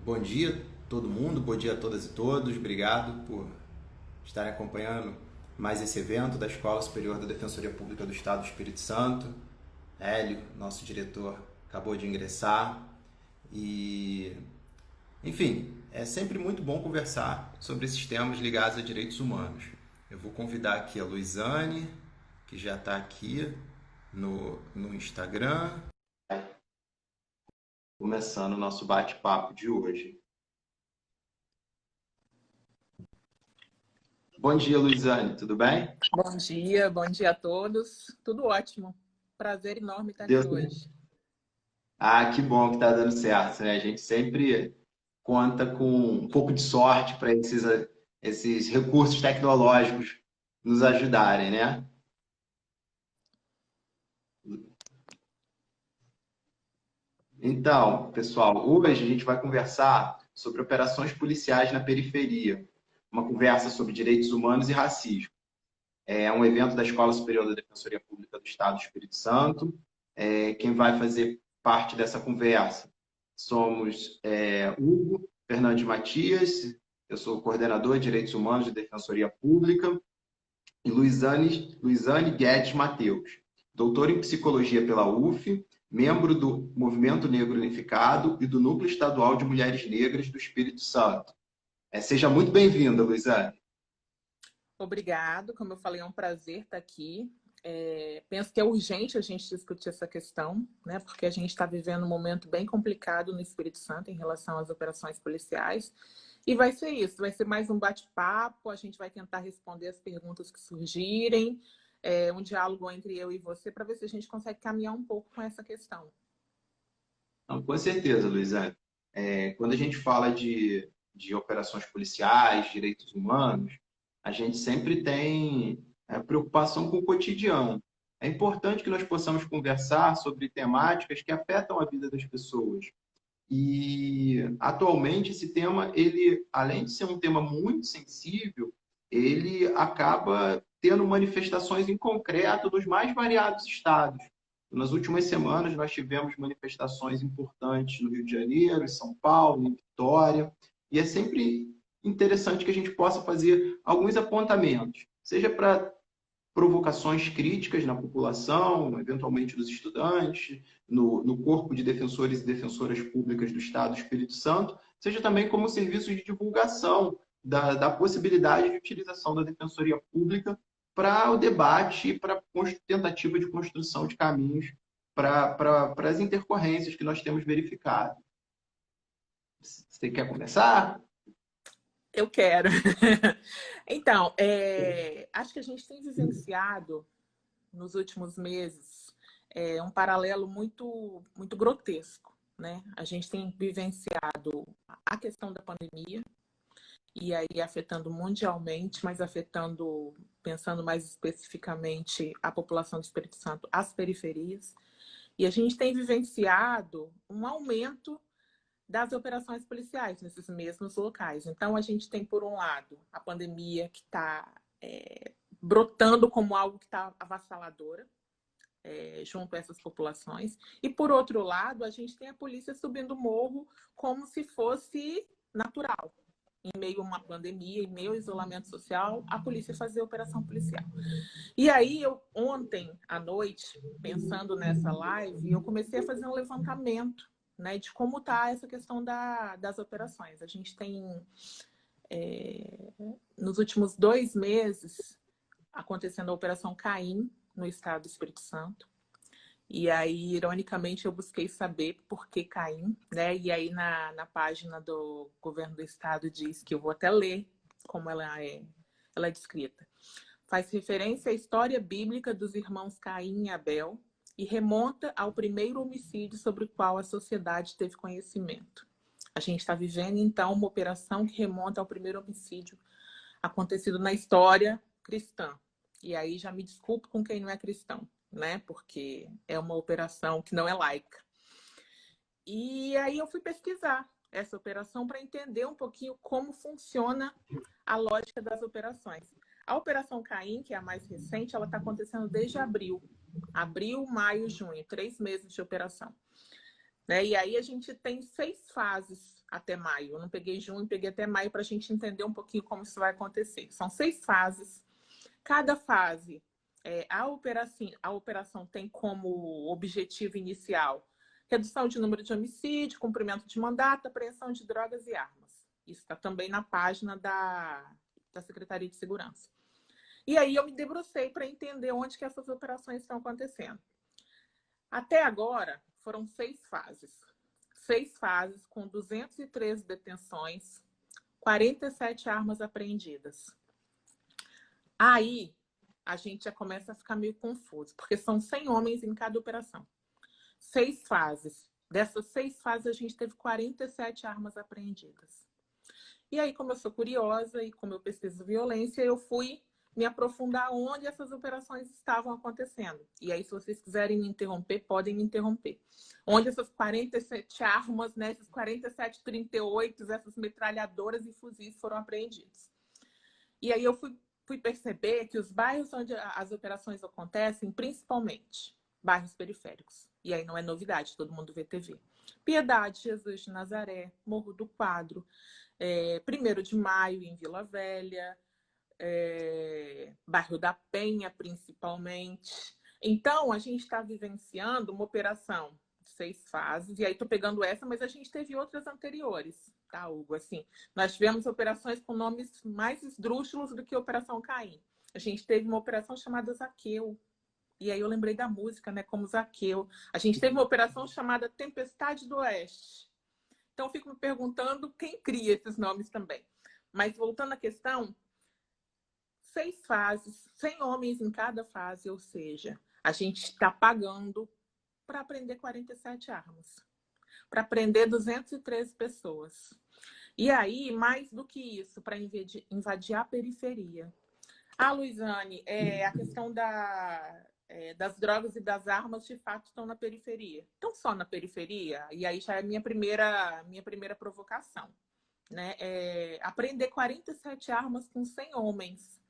Bom dia todo mundo, bom dia a todas e todos. Obrigado por estarem acompanhando mais esse evento da Escola Superior da Defensoria Pública do Estado do Espírito Santo. Hélio, nosso diretor, acabou de ingressar e, enfim, é sempre muito bom conversar sobre esses temas ligados a direitos humanos. Eu vou convidar aqui a Luizane, que já está aqui no Instagram, começando o nosso bate-papo de hoje. Bom dia, Luizane, tudo bem? Bom dia a todos. Tudo ótimo. Prazer enorme estar aqui Deus. hoje. Ah, que bom que está dando certo, né? A gente sempre conta com um pouco de sorte para esses recursos tecnológicos nos ajudarem, né? Então, pessoal, hoje a gente vai conversar sobre operações policiais na periferia, uma conversa sobre direitos humanos e racismo. É um evento da Escola Superior da Defensoria Pública do Estado do Espírito Santo. Quem vai fazer parte dessa conversa somos Hugo Fernandes Matias, eu sou coordenador de Direitos Humanos de Defensoria Pública, e Luizane Guedes Mateus, doutora em Psicologia pela UF, membro do Movimento Negro Unificado e do Núcleo Estadual de Mulheres Negras do Espírito Santo. Seja muito bem-vinda, Luizane. Obrigado. Como eu falei, é um prazer estar aqui. Penso que é urgente a gente discutir essa questão, né? Porque a gente está vivendo um momento bem complicado no Espírito Santo em relação às operações policiais. E vai ser isso, vai ser mais um bate-papo, a gente vai tentar responder as perguntas que surgirem, um diálogo entre eu e você, para ver se a gente consegue caminhar um pouco com essa questão. Não, com certeza, Luizane. Quando a gente fala de operações policiais, direitos humanos, a gente sempre tem preocupação com o cotidiano. É importante que nós possamos conversar sobre temáticas que afetam a vida das pessoas. E, atualmente, esse tema, ele, além de ser um tema muito sensível, ele acaba tendo manifestações em concreto nos mais variados estados. Nas últimas semanas, nós tivemos manifestações importantes no Rio de Janeiro, em São Paulo, em Vitória, e é sempre interessante que a gente possa fazer alguns apontamentos, seja para provocações críticas na população, eventualmente dos estudantes, no corpo de defensores e defensoras públicas do Estado do Espírito Santo, seja também como serviço de divulgação da possibilidade de utilização da defensoria pública para o debate e para a tentativa de construção de caminhos para as intercorrências que nós temos verificado. Você quer começar? Eu quero. Então, acho que a gente tem vivenciado nos últimos meses um paralelo muito grotesco, né? A gente tem vivenciado a questão da pandemia, e aí afetando mundialmente, mas afetando, pensando mais especificamente a população do Espírito Santo, as periferias. E a gente tem vivenciado um aumento das operações policiais nesses mesmos locais. Então, a gente tem, por um lado, a pandemia que está brotando como algo que está avassaladora junto a essas populações. E, por outro lado, a gente tem a polícia subindo o morro como se fosse natural. Em meio a uma pandemia, em meio ao isolamento social, a polícia fazia operação policial. E aí, ontem à noite, pensando nessa live, eu comecei a fazer um levantamento, né, de como está essa questão das operações. A gente tem, nos últimos 2 meses, acontecendo a Operação Caim, no estado do Espírito Santo. E aí, ironicamente, eu busquei saber por que Caim, né? E aí, na página do governo do estado, diz que eu vou até ler como ela é descrita. Faz referência à história bíblica dos irmãos Caim e Abel e remonta ao primeiro homicídio sobre o qual a sociedade teve conhecimento. A gente está vivendo, então, uma operação que remonta ao primeiro homicídio acontecido na história cristã. E aí já me desculpo com quem não é cristão, né? Porque é uma operação que não é laica. E aí eu fui pesquisar essa operação para entender um pouquinho como funciona a lógica das operações. A Operação Caim, que é a mais recente, ela está acontecendo desde abril. Abril, maio, junho, 3 meses de operação. né? E aí a gente tem 6 fases até maio. Eu não peguei junho, peguei até maio para a gente entender um pouquinho como isso vai acontecer. São 6 fases. Cada fase, a operação tem como objetivo inicial redução de número de homicídio, cumprimento de mandato, apreensão de drogas e armas. Isso está também na página da Secretaria de Segurança. E aí eu me debrucei para entender onde que essas operações estão acontecendo. Até agora, foram 6 fases. 6 fases com 213 detenções, 47 armas apreendidas. Aí, a gente já começa a ficar meio confuso, porque são 100 homens em cada operação. 6 fases. Dessas 6 fases, a gente teve 47 armas apreendidas. E aí, como eu sou curiosa e como eu pesquiso violência, eu fui me aprofundar onde essas operações estavam acontecendo. E aí, se vocês quiserem me interromper, podem me interromper. Onde essas 47 armas, né, esses 47 38, essas metralhadoras e fuzis foram apreendidos. E aí eu fui perceber que os bairros onde as operações acontecem, principalmente bairros periféricos. E aí não é novidade, todo mundo vê TV. Piedade, Jesus de Nazaré, Morro do Quadro, 1º de Maio em Vila Velha, bairro da Penha, principalmente. Então, a gente está vivenciando uma operação de 6 fases, e aí estou pegando essa, mas a gente teve outras anteriores, tá, Hugo? Assim, nós tivemos operações com nomes mais esdrúxulos do que a Operação Caim. A gente teve uma operação chamada Zaqueu, e aí eu lembrei da música, né, como Zaqueu. A gente teve uma operação chamada Tempestade do Oeste. Então, eu fico me perguntando quem cria esses nomes também. Mas, voltando à questão, 6 fases, 100 homens em cada fase, ou seja, a gente está pagando para prender 47 armas, para prender 213 pessoas. E aí, mais do que isso, para invadir a periferia. Luiziane, a questão das drogas e das armas, de fato, estão na periferia. Estão só na periferia? E aí já é minha primeira provocação. Né? Aprender 47 armas com 100 homens.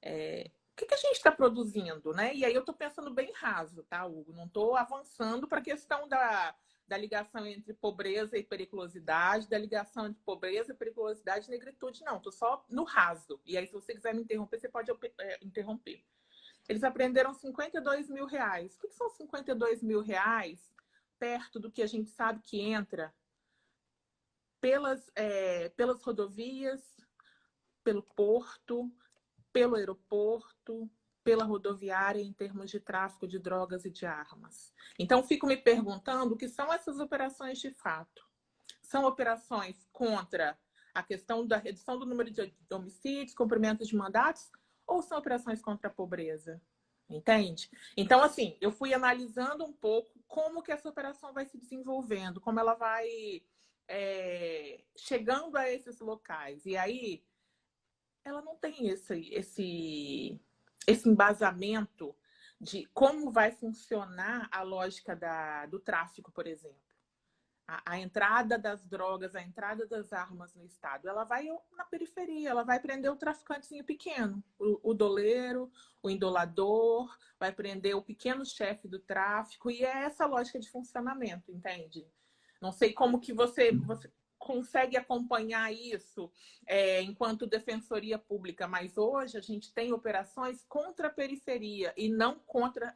O que a gente está produzindo, né? E aí eu estou pensando bem raso, tá, Hugo? Não estou avançando para a questão da ligação entre pobreza e periculosidade, da ligação entre pobreza, periculosidade e negritude, não. Estou só no raso. E aí, se você quiser me interromper, você pode interromper. Eles apreenderam 52 mil reais. O que são 52 mil reais perto do que a gente sabe que entra pelas rodovias, pelo porto, pelo aeroporto, pela rodoviária em termos de tráfico de drogas e de armas. Então, fico me perguntando o que são essas operações de fato. São operações contra a questão da redução do número de homicídios, cumprimento de mandatos, ou são operações contra a pobreza? Entende? Então, assim, eu fui analisando um pouco como que essa operação vai se desenvolvendo, como ela vai chegando a esses locais. E aí, ela não tem esse embasamento de como vai funcionar a lógica do tráfico, por exemplo. A entrada das drogas, a entrada das armas no estado, ela vai na periferia, ela vai prender o traficantezinho pequeno, o doleiro, o indolador, vai prender o pequeno chefe do tráfico, e é essa lógica de funcionamento, entende? Não sei como que você consegue acompanhar isso enquanto defensoria pública, mas hoje a gente tem operações contra a periferia e não contra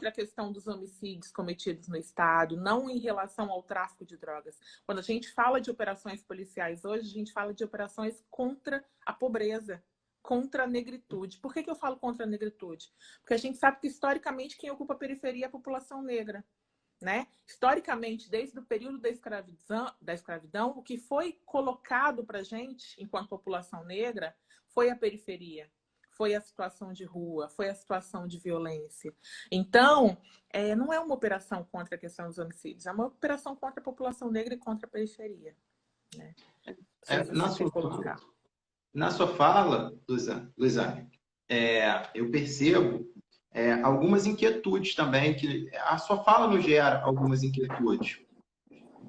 a questão dos homicídios cometidos no estado, não em relação ao tráfico de drogas. Quando a gente fala de operações policiais hoje, a gente fala de operações contra a pobreza, contra a negritude. Por que eu falo contra a negritude? Porque a gente sabe que historicamente quem ocupa a periferia é a população negra. Né? Historicamente, desde o período da escravidão, o que foi colocado para a gente, enquanto população negra, foi a periferia, foi a situação de rua, foi a situação de violência. Então, não é uma operação contra a questão dos homicídios, é uma operação contra a população negra e contra a periferia. Né? Na sua fala, Luiziane, eu percebo algumas inquietudes também, que a sua fala nos gera algumas inquietudes.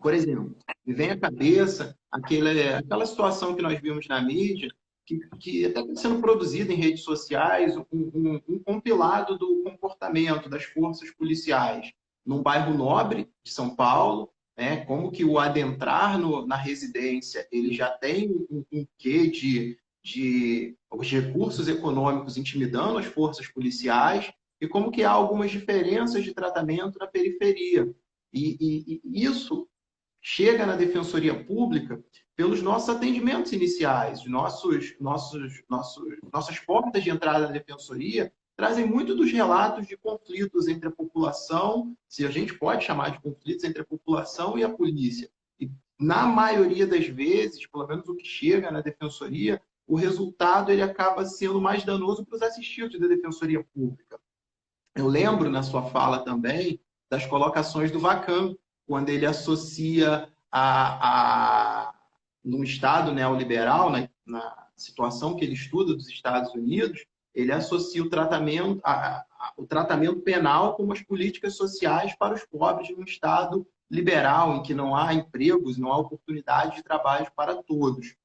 Por exemplo, me vem à cabeça aquela situação que nós vimos na mídia, que até está sendo produzida em redes sociais, um compilado do comportamento das forças policiais num bairro nobre de São Paulo, né? Como que o adentrar na residência ele já tem um quê de os recursos econômicos intimidando as forças policiais e como que há algumas diferenças de tratamento na periferia. E isso chega na Defensoria Pública pelos nossos atendimentos iniciais, nossas portas de entrada na Defensoria trazem muito dos relatos de conflitos entre a população, se a gente pode chamar de conflitos entre a população e a polícia. E, na maioria das vezes, pelo menos o que chega na Defensoria, o resultado ele acaba sendo mais danoso para os assistidos da Defensoria Pública. Eu lembro, na sua fala também, das colocações do Vacan, quando ele associa num Estado neoliberal, na situação que ele estuda dos Estados Unidos, ele associa o tratamento penal como as políticas sociais para os pobres num Estado liberal, em que não há empregos, não há oportunidade de trabalho para todos.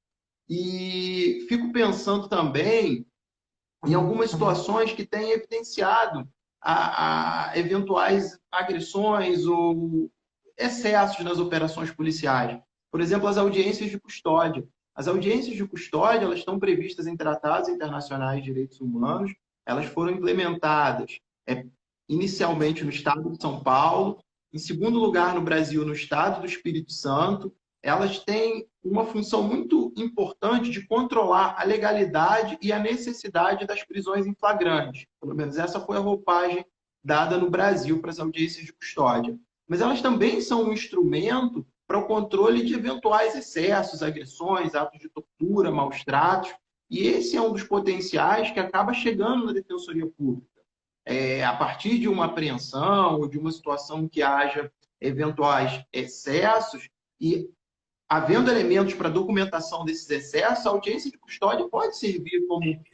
E fico pensando também em algumas situações que têm evidenciado a eventuais agressões ou excessos nas operações policiais. Por exemplo, as audiências de custódia. As audiências de custódia elas estão previstas em tratados internacionais de direitos humanos, elas foram implementadas inicialmente no estado de São Paulo, em segundo lugar no Brasil, no estado do Espírito Santo. Elas têm uma função muito importante de controlar a legalidade e a necessidade das prisões em flagrante. Pelo menos essa foi a roupagem dada no Brasil para as audiências de custódia. Mas elas também são um instrumento para o controle de eventuais excessos, agressões, atos de tortura, maus-tratos. E esse é um dos potenciais que acaba chegando na Defensoria Pública. A partir de uma apreensão ou de uma situação que haja eventuais excessos e havendo elementos para documentação desses excessos, a audiência de custódia pode servir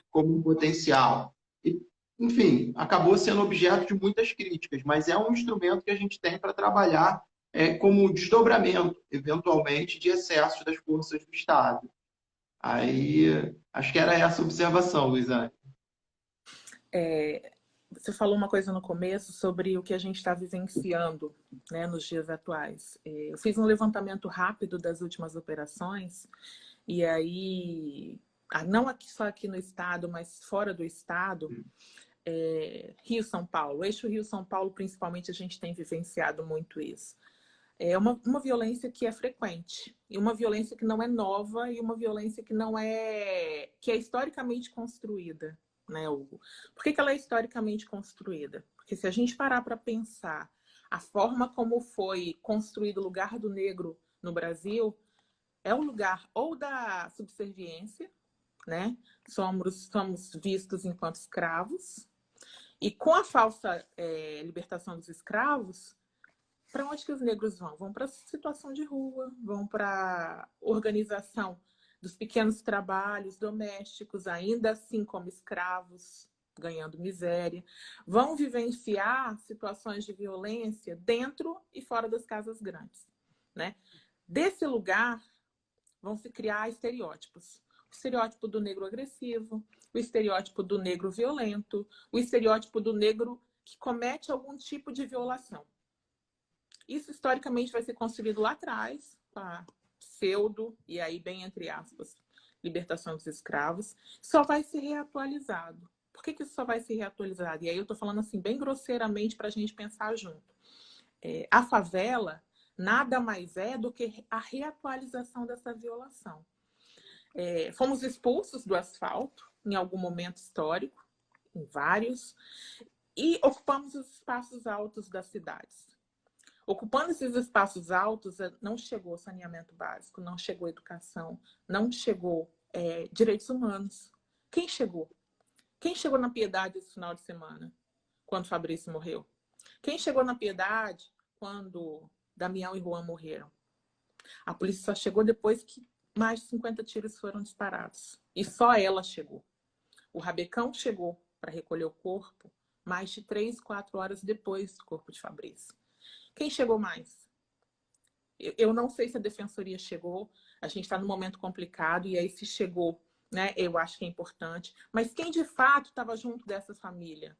como um potencial. E, enfim, acabou sendo objeto de muitas críticas, mas é um instrumento que a gente tem para trabalhar como desdobramento, eventualmente, de excessos das forças do Estado. Aí, acho que era essa a observação, Luizane. Você falou uma coisa no começo sobre o que a gente está vivenciando, né, nos dias atuais. Eu fiz um levantamento rápido das últimas operações, e aí, não só aqui no estado, mas fora do estado, Rio-São Paulo, eixo Rio-São Paulo, principalmente, a gente tem vivenciado muito isso. É uma violência que é frequente, e uma violência que não é nova, e uma violência que que é historicamente construída. Né, Hugo? Por que ela é historicamente construída? Porque se a gente parar para pensar a forma como foi construído o lugar do negro no Brasil, é um lugar ou da subserviência, né? Somos vistos enquanto escravos, e com a falsa libertação dos escravos, para onde que os negros vão? Vão para a situação de rua, vão para organização dos pequenos trabalhos domésticos, ainda assim como escravos, ganhando miséria. Vão vivenciar situações de violência dentro e fora das casas grandes. Né? Desse lugar, vão se criar estereótipos. O estereótipo do negro agressivo, o estereótipo do negro violento, o estereótipo do negro que comete algum tipo de violação. Isso, historicamente, vai ser construído lá atrás, tá? Pseudo, e aí bem entre aspas, libertação dos escravos, só vai ser reatualizado. Por que isso só vai ser reatualizado? E aí eu estou falando assim, bem grosseiramente, para a gente pensar junto. A favela nada mais é do que a reatualização dessa violação. Fomos expulsos do asfalto em algum momento histórico, em vários, e ocupamos os espaços altos das cidades. Ocupando esses espaços altos, não chegou saneamento básico, não chegou educação, não chegou direitos humanos. Quem chegou? Quem chegou na Piedade esse final de semana, quando Fabrício morreu? Quem chegou na Piedade quando Damião e Juan morreram? A polícia só chegou depois que mais de 50 tiros foram disparados. E só ela chegou. O Rabecão chegou para recolher o corpo mais de 3, 4 horas depois do corpo de Fabrício. Quem chegou mais? Eu não sei se a defensoria chegou, a gente está num momento complicado, e aí se chegou, né, eu acho que é importante. Mas quem de fato estava junto dessa família?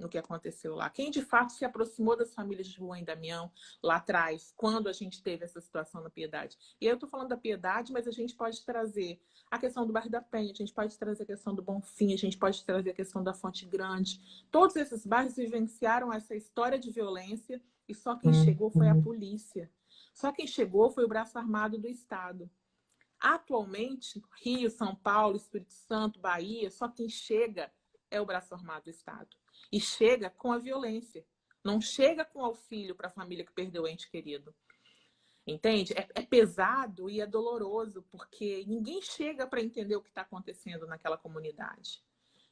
no que aconteceu lá? Quem de fato se aproximou das famílias de João e Damião lá atrás, quando a gente teve essa situação na Piedade? E aí eu estou falando da Piedade, mas a gente pode trazer a questão do Bairro da Penha, a gente pode trazer a questão do Bonfim, a gente pode trazer a questão da Fonte Grande. Todos esses bairros vivenciaram essa história de violência e só quem chegou foi a polícia. Só quem chegou foi o braço armado do Estado. Atualmente, Rio, São Paulo, Espírito Santo, Bahia, só quem chega é o braço armado do Estado. E chega com a violência. Não chega com auxílio para a família que perdeu o ente querido. Entende? É pesado e é doloroso, porque ninguém chega para entender o que está acontecendo naquela comunidade.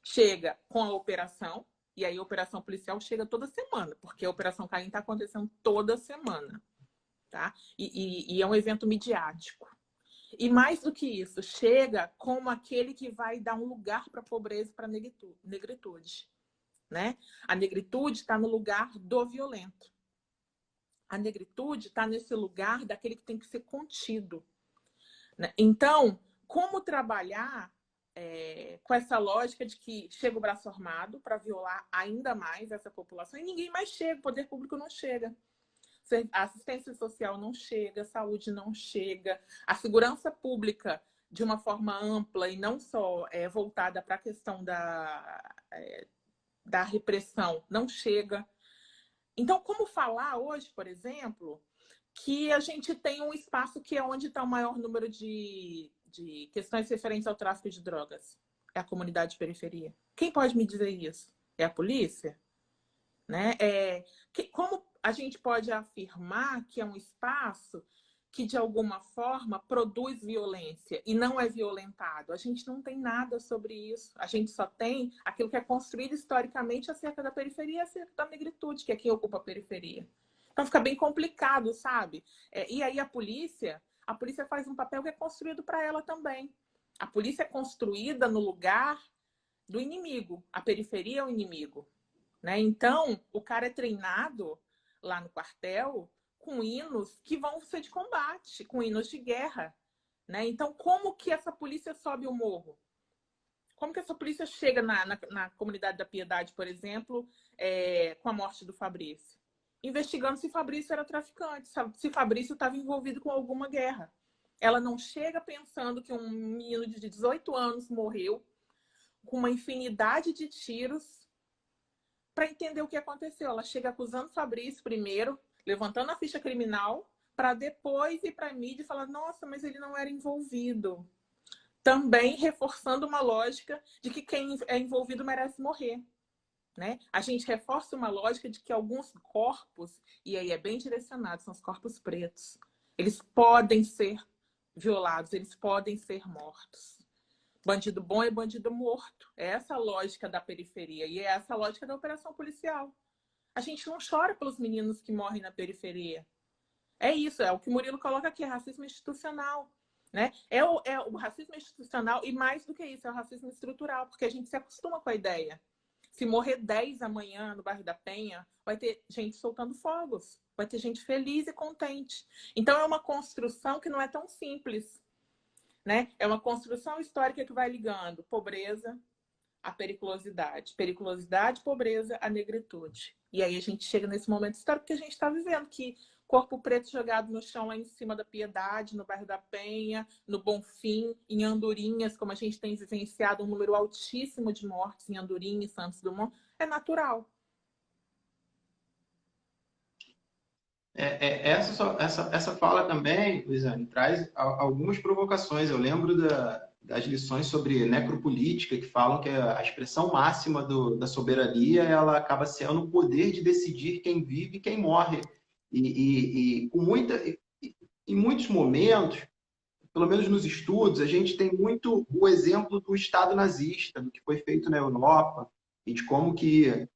Chega com a operação, e aí a operação policial chega toda semana, porque a Operação Caim está acontecendo toda semana. Tá? E é um evento midiático. E mais do que isso, chega como aquele que vai dar um lugar para a pobreza e para a negritude. Né? A negritude está no lugar do violento. A negritude está nesse lugar daquele que tem que ser contido. Né? Então, como trabalhar com essa lógica de que chega o braço armado para violar ainda mais essa população e ninguém mais chega, o poder público não chega. A assistência social não chega, a saúde não chega, a segurança pública de uma forma ampla e não só voltada para a questão da repressão não chega. Então, como falar hoje, por exemplo, que a gente tem um espaço que é onde está o maior número de questões referentes ao tráfico de drogas? É a comunidade de periferia. Quem pode me dizer isso? É a polícia? Né? Como a gente pode afirmar que é um espaço que, de alguma forma, produz violência e não é violentado? A gente não tem nada sobre isso. A gente só tem aquilo que é construído historicamente acerca da periferia e acerca da negritude, que é quem ocupa a periferia. Então fica bem complicado, sabe? E aí a polícia faz um papel que é construído para ela também. A polícia é construída no lugar do inimigo. A periferia é o inimigo. Né? Então, o cara é treinado lá no quartel com hinos que vão ser de combate, com hinos de guerra. Né? Então, como que essa polícia sobe o morro? Como que essa polícia chega na comunidade da Piedade, por exemplo, com a morte do Fabrício? Investigando se Fabrício era traficante, se Fabrício estava envolvido com alguma guerra. Ela não chega pensando que um menino de 18 anos morreu com uma infinidade de tiros para entender o que aconteceu. Ela chega acusando Fabrício primeiro, levantando a ficha criminal, para depois ir para a mídia e falar, nossa, mas ele não era envolvido. Também reforçando uma lógica de que quem é envolvido merece morrer. Né? A gente reforça uma lógica de que alguns corpos, e aí é bem direcionado, são os corpos pretos, eles podem ser violados, eles podem ser mortos. Bandido bom é bandido morto. É essa a lógica da periferia e é essa a lógica da operação policial. A gente não chora pelos meninos que morrem na periferia. É isso, é o que o Murilo coloca aqui, é racismo institucional. Né? É o racismo institucional e mais do que isso, é o racismo estrutural, porque a gente se acostuma com a ideia. Se morrer 10 amanhã no bairro da Penha, vai ter gente soltando fogos, vai ter gente feliz e contente. Então é uma construção que não é tão simples. Né? É uma construção histórica que vai ligando pobreza à periculosidade. Periculosidade, pobreza, à negritude. E aí a gente chega nesse momento histórico que a gente está vivendo, que corpo preto jogado no chão lá em cima da Piedade, no bairro da Penha, no Bonfim, em Andorinhas, como a gente tem vivenciado um número altíssimo de mortes em Andorinha e Santos Dumont, é natural. Essa fala também, Luiziane, traz algumas provocações. Eu lembro das lições sobre necropolítica, que falam que a expressão máxima da soberania ela acaba sendo o poder de decidir quem vive e quem morre. E em muitos momentos, pelo menos nos estudos, a gente tem muito o exemplo do Estado nazista, do que foi feito na Europa, e de como que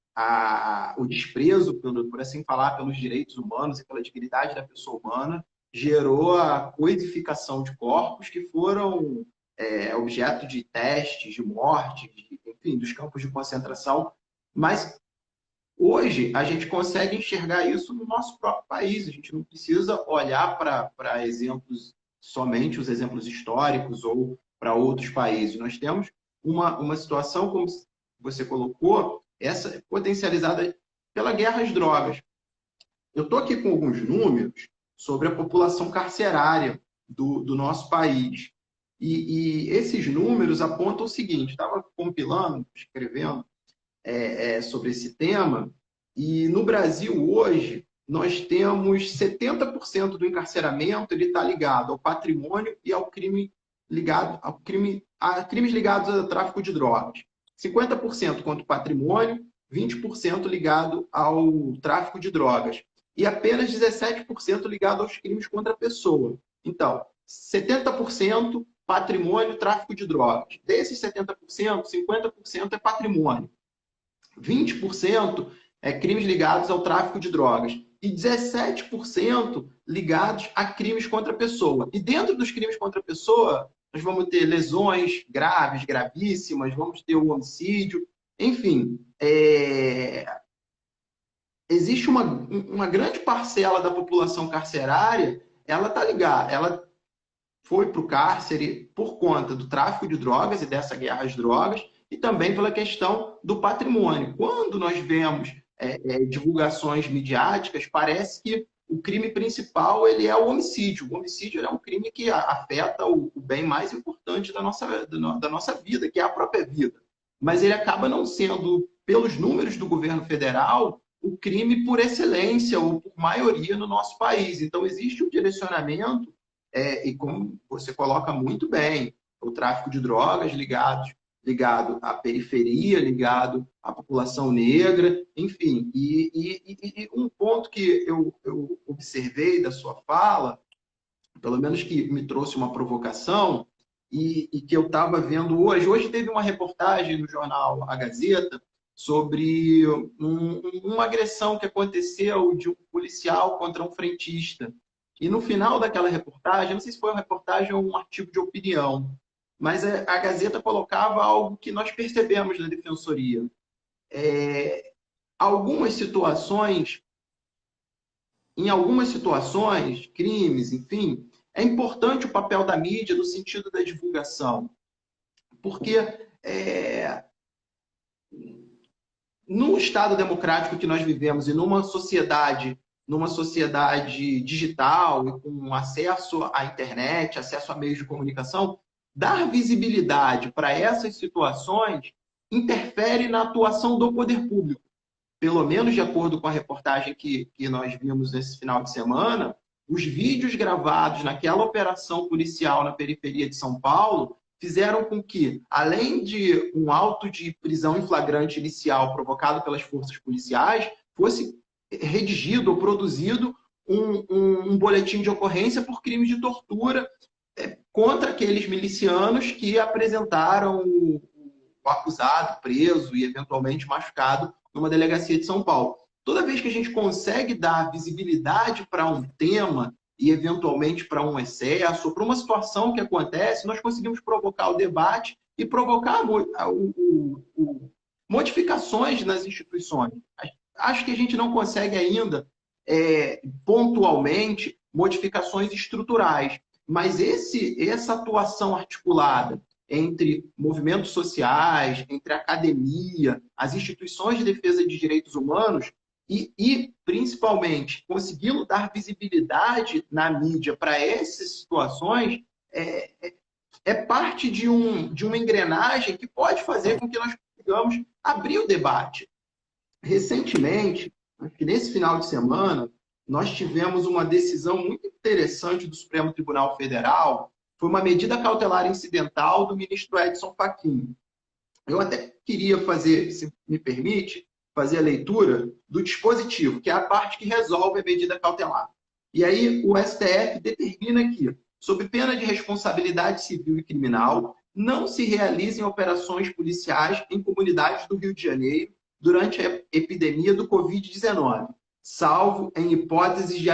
o desprezo, por assim falar, pelos direitos humanos e pela dignidade da pessoa humana gerou a coisificação de corpos que foram objeto de testes, de morte, enfim, dos campos de concentração. Mas hoje a gente consegue enxergar isso no nosso próprio país. A gente não precisa olhar para exemplos, somente os exemplos históricos ou para outros países. Nós temos uma situação, como você colocou, essa potencializada pela guerra às drogas. Eu estou aqui com alguns números sobre a população carcerária do nosso país. E esses números apontam o seguinte: estava compilando, escrevendo sobre esse tema, e no Brasil hoje nós temos 70% do encarceramento ele está ligado ao patrimônio e ao crime a crimes ligados ao tráfico de drogas. 50% contra o patrimônio, 20% ligado ao tráfico de drogas e apenas 17% ligado aos crimes contra a pessoa. Então, 70% patrimônio, tráfico de drogas. Desses 70%, 50% é patrimônio. 20% é crimes ligados ao tráfico de drogas e 17% ligados a crimes contra a pessoa. E dentro dos crimes contra a pessoa, nós vamos ter lesões graves, gravíssimas, vamos ter o homicídio, enfim. Existe uma grande parcela da população carcerária, ela está ligada, ela foi para o cárcere por conta do tráfico de drogas e dessa guerra às drogas, e também pela questão do patrimônio. Quando nós vemos divulgações midiáticas, parece que o crime principal ele é o homicídio. O homicídio é um crime que afeta o bem mais importante da nossa vida, que é a própria vida. Mas ele acaba não sendo, pelos números do governo federal, o crime por excelência ou por maioria no nosso país. Então, existe um direcionamento, e como você coloca muito bem, o tráfico de drogas ligado à periferia, ligado à população negra, enfim. E um ponto que eu observei da sua fala, pelo menos que me trouxe uma provocação, e que eu estava vendo hoje. Hoje teve uma reportagem no jornal A Gazeta sobre uma agressão que aconteceu de um policial contra um frentista. E no final daquela reportagem, não sei se foi uma reportagem ou um artigo de opinião, mas a Gazeta colocava algo que nós percebemos na Defensoria. Em algumas situações, crimes, enfim, é importante o papel da mídia no sentido da divulgação. Porque no Estado democrático que nós vivemos e numa sociedade digital e com acesso à internet, acesso a meios de comunicação, dar visibilidade para essas situações interfere na atuação do poder público. Pelo menos de acordo com a reportagem que nós vimos nesse final de semana, os vídeos gravados naquela operação policial na periferia de São Paulo fizeram com que, além de um auto de prisão em flagrante inicial provocado pelas forças policiais, fosse redigido ou produzido um boletim de ocorrência por crimes de tortura contra aqueles milicianos que apresentaram o acusado, preso e eventualmente machucado numa delegacia de São Paulo. Toda vez que a gente consegue dar visibilidade para um tema e eventualmente para um excesso, ou para uma situação que acontece, nós conseguimos provocar o debate e provocar modificações nas instituições. Acho que a gente não consegue ainda, pontualmente, modificações estruturais, mas essa atuação articulada entre movimentos sociais, entre a academia, as instituições de defesa de direitos humanos e principalmente, conseguindo dar visibilidade na mídia para essas situações é parte de uma engrenagem que pode fazer com que nós consigamos abrir o debate. Recentemente, acho que nesse final de semana, nós tivemos uma decisão muito interessante do Supremo Tribunal Federal. Foi uma medida cautelar incidental do ministro Edson Fachin. Eu até queria fazer, se me permite, fazer a leitura do dispositivo, que é a parte que resolve a medida cautelar. E aí o STF determina que, sob pena de responsabilidade civil e criminal, não se realizem operações policiais em comunidades do Rio de Janeiro durante a epidemia do Covid-19, salvo em hipóteses de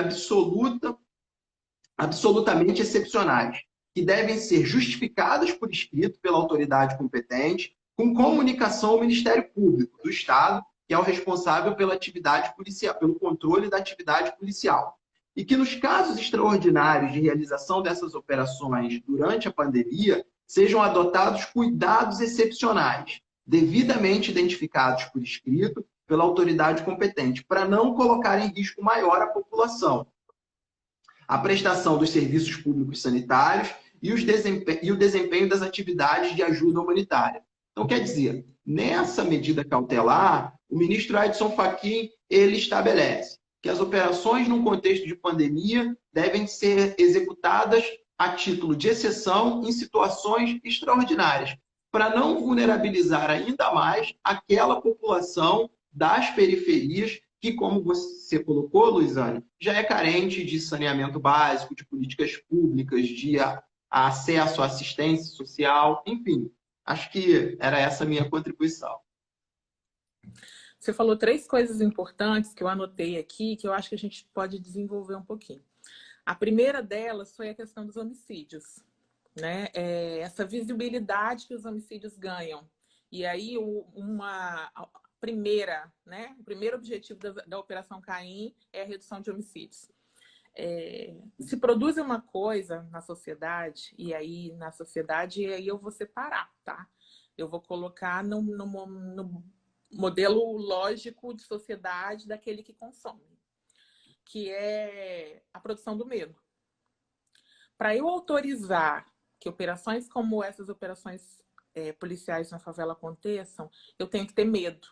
absolutamente excepcionais, que devem ser justificadas por escrito pela autoridade competente, com comunicação ao Ministério Público do Estado, que é o responsável pela atividade policial, pelo controle da atividade policial. E que nos casos extraordinários de realização dessas operações durante a pandemia, sejam adotados cuidados excepcionais, devidamente identificados por escrito pela autoridade competente, para não colocar em risco maior a população. A prestação dos serviços públicos sanitários e o desempenho das atividades de ajuda humanitária. Então, quer dizer, nessa medida cautelar, o ministro Edson Fachin ele estabelece que as operações num contexto de pandemia devem ser executadas a título de exceção em situações extraordinárias, para não vulnerabilizar ainda mais aquela população das periferias que, como você colocou, Luizane, já é carente de saneamento básico, de políticas públicas, de acesso à assistência social, enfim. Acho que era essa a minha contribuição. Você falou 3 coisas importantes que eu anotei aqui, que eu acho que a gente pode desenvolver um pouquinho. A primeira delas foi a questão dos homicídios, né? Essa visibilidade que os homicídios ganham. E aí, né? O primeiro objetivo da Operação Caim é a redução de homicídios. Se produz uma coisa na sociedade, e aí eu vou separar, tá? Eu vou colocar no modelo lógico de sociedade daquele que consome, que é a produção do medo. Para eu autorizar que operações como essas operações policiais na favela aconteçam, eu tenho que ter medo.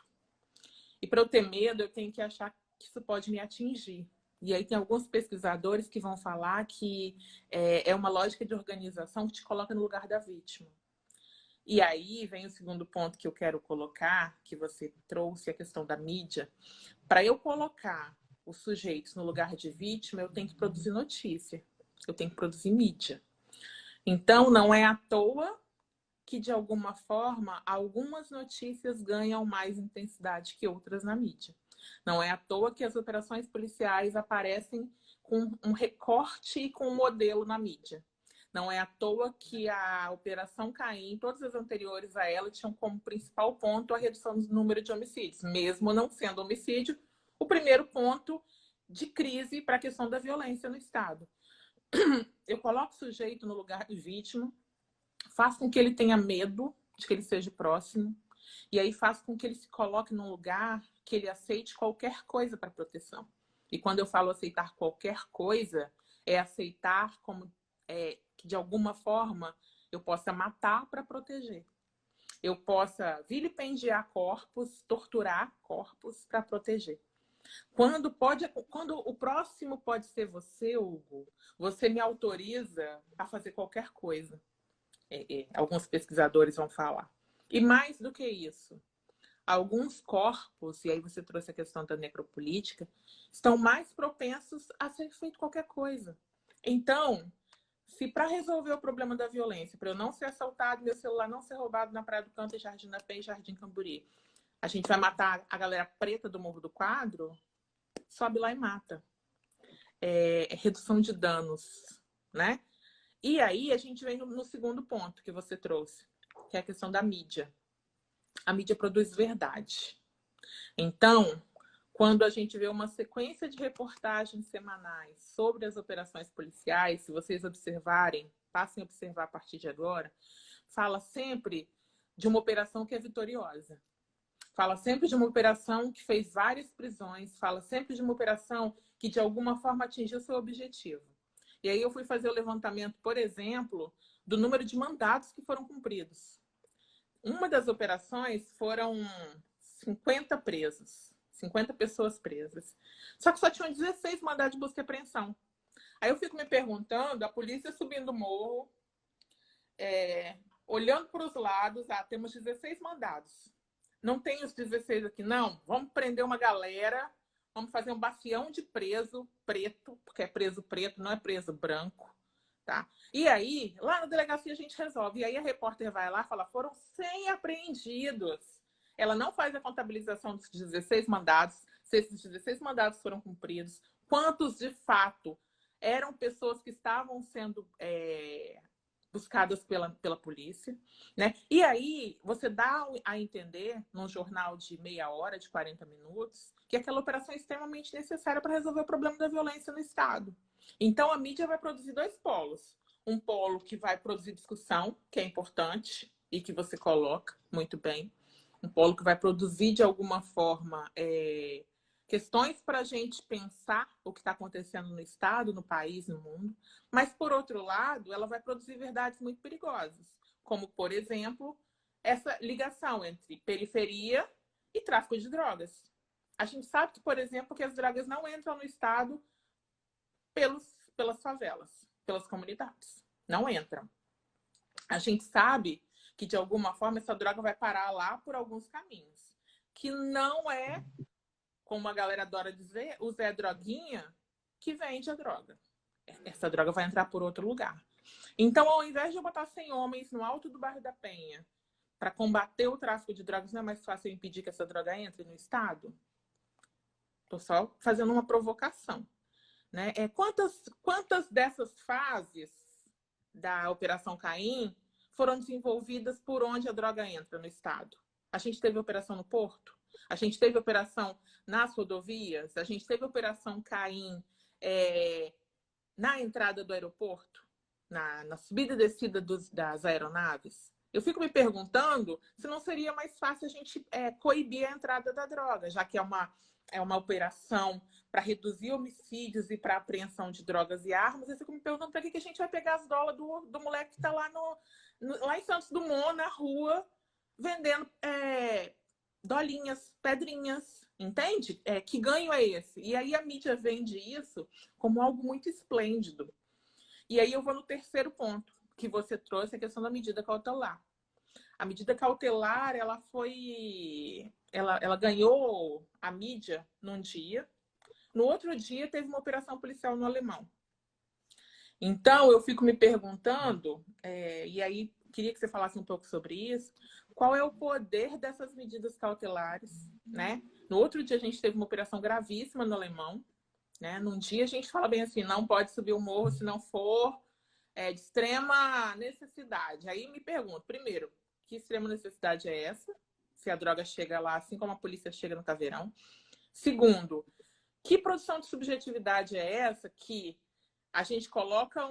E para eu ter medo, eu tenho que achar que isso pode me atingir. E aí tem alguns pesquisadores que vão falar que é uma lógica de organização que te coloca no lugar da vítima. E aí vem o segundo ponto que eu quero colocar, que você trouxe, a questão da mídia. Para eu colocar os sujeitos no lugar de vítima, eu tenho que produzir notícia, eu tenho que produzir mídia. Então, não é à toa que, de alguma forma, algumas notícias ganham mais intensidade que outras na mídia. Não é à toa que as operações policiais aparecem com um recorte e com um modelo na mídia. Não é à toa que a Operação Caim, todas as anteriores a ela, tinham como principal ponto a redução do número de homicídios, mesmo não sendo homicídio o primeiro ponto de crise para a questão da violência no Estado. Eu coloco o sujeito no lugar de vítima, faço com que ele tenha medo de que ele seja próximo, e aí faço com que ele se coloque num lugar que ele aceite qualquer coisa para proteção. E quando eu falo aceitar qualquer coisa, é aceitar como que de alguma forma eu possa matar para proteger. Eu possa vilipendiar corpos, torturar corpos para proteger. Quando o próximo pode ser você, Hugo, você me autoriza a fazer qualquer coisa. Alguns pesquisadores vão falar. E mais do que isso, alguns corpos, e aí você trouxe a questão da necropolítica, estão mais propensos a ser feito qualquer coisa. Então, se para resolver o problema da violência, para eu não ser assaltado, meu celular não ser roubado na Praia do Canto, Jardim da Penha e Jardim Camburi, a gente vai matar a galera preta do Morro do Quadro, sobe lá e mata. Redução de danos, né? E aí a gente vem no segundo ponto que você trouxe, que é a questão da mídia. A mídia produz verdade. Então, quando a gente vê uma sequência de reportagens semanais sobre as operações policiais, se vocês observarem, passem a observar a partir de agora, fala sempre de uma operação que é vitoriosa. Fala sempre de uma operação que fez várias prisões, fala sempre de uma operação que de alguma forma atingiu seu objetivo. E aí eu fui fazer o levantamento, por exemplo, do número de mandados que foram cumpridos. Uma das operações foram 50 presos, 50 pessoas presas. Só que só tinham 16 mandados de busca e apreensão. Aí eu fico me perguntando, a polícia subindo o morro, olhando para os lados, temos 16 mandados. Não tem os 16 aqui, não. Vamos prender uma galera, vamos fazer um bastião de preso preto, porque é preso preto, não é preso branco, tá? E aí, lá na delegacia a gente resolve. E aí a repórter vai lá e fala, foram 100 apreendidos. Ela não faz a contabilização dos 16 mandados, se esses 16 mandados foram cumpridos, quantos de fato eram pessoas que estavam sendo buscadas pela polícia, né? E aí você dá a entender, num jornal de meia hora, de 40 minutos, que aquela operação é extremamente necessária para resolver o problema da violência no Estado. Então a mídia vai produzir 2 polos. Um polo que vai produzir discussão, que é importante, e que você coloca muito bem. um polo que vai produzir de alguma forma questões para a gente pensar o que está acontecendo no Estado, no país, no mundo. Mas, por outro lado, ela vai produzir verdades muito perigosas, como, por exemplo, essa ligação entre periferia e tráfico de drogas. A gente sabe que, por exemplo, que as drogas não entram no Estado pelas favelas, pelas comunidades. Não entram. A gente sabe que, de alguma forma, essa droga vai parar lá por alguns caminhos. Que não é, como a galera adora dizer, o Zé Droguinha que vende a droga. Essa droga vai entrar por outro lugar. Então, ao invés de eu botar 100 homens no alto do bairro da Penha para combater o tráfico de drogas, não é mais fácil impedir que essa droga entre no Estado? Estou só fazendo uma provocação. Né? Quantas dessas fases da Operação Caim foram desenvolvidas por onde a droga entra no Estado? A gente teve operação no Porto? A gente teve operação nas rodovias? A gente teve operação Caim na entrada do aeroporto? Na subida e descida das aeronaves? Eu fico me perguntando se não seria mais fácil a gente coibir a entrada da droga, já que é uma operação para reduzir homicídios e para apreensão de drogas e armas. Eu fico me perguntando para que a gente vai pegar as dólares do moleque que está lá, lá em Santos Dumont, na rua, vendendo dolinhas, pedrinhas, entende? Que ganho é esse? E aí a mídia vende isso como algo muito esplêndido. E aí eu vou no terceiro ponto que você trouxe, a questão da medida cautelar. A medida cautelar, ela ganhou a mídia num dia. No outro dia, teve uma operação policial no Alemão. Então, eu fico me perguntando, e aí queria que você falasse um pouco sobre isso, qual é o poder dessas medidas cautelares, né? No outro dia, a gente teve uma operação gravíssima no Alemão, né? Num dia, a gente fala bem assim, não pode subir o morro se não for de extrema necessidade. Aí me pergunto, primeiro, que extrema necessidade é essa? Se a droga chega lá, assim como a polícia chega no Caveirão. Segundo, que produção de subjetividade é essa que a gente coloca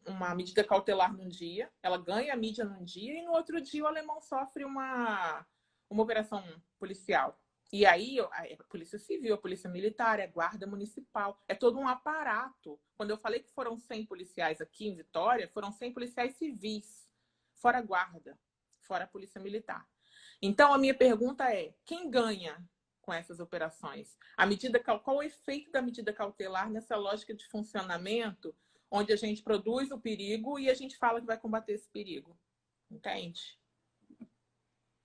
uma medida cautelar num dia, ela ganha a mídia num dia, e no outro dia o alemão sofre uma operação policial. E aí a Polícia Civil, a Polícia Militar, a Guarda Municipal, é todo um aparato. Quando eu falei que foram 100 policiais aqui em Vitória, foram 100 policiais civis, fora a Guarda, fora a Polícia Militar. Então, a minha pergunta é, quem ganha com essas operações? Qual o efeito da medida cautelar nessa lógica de funcionamento, onde a gente produz o perigo e a gente fala que vai combater esse perigo? Entende?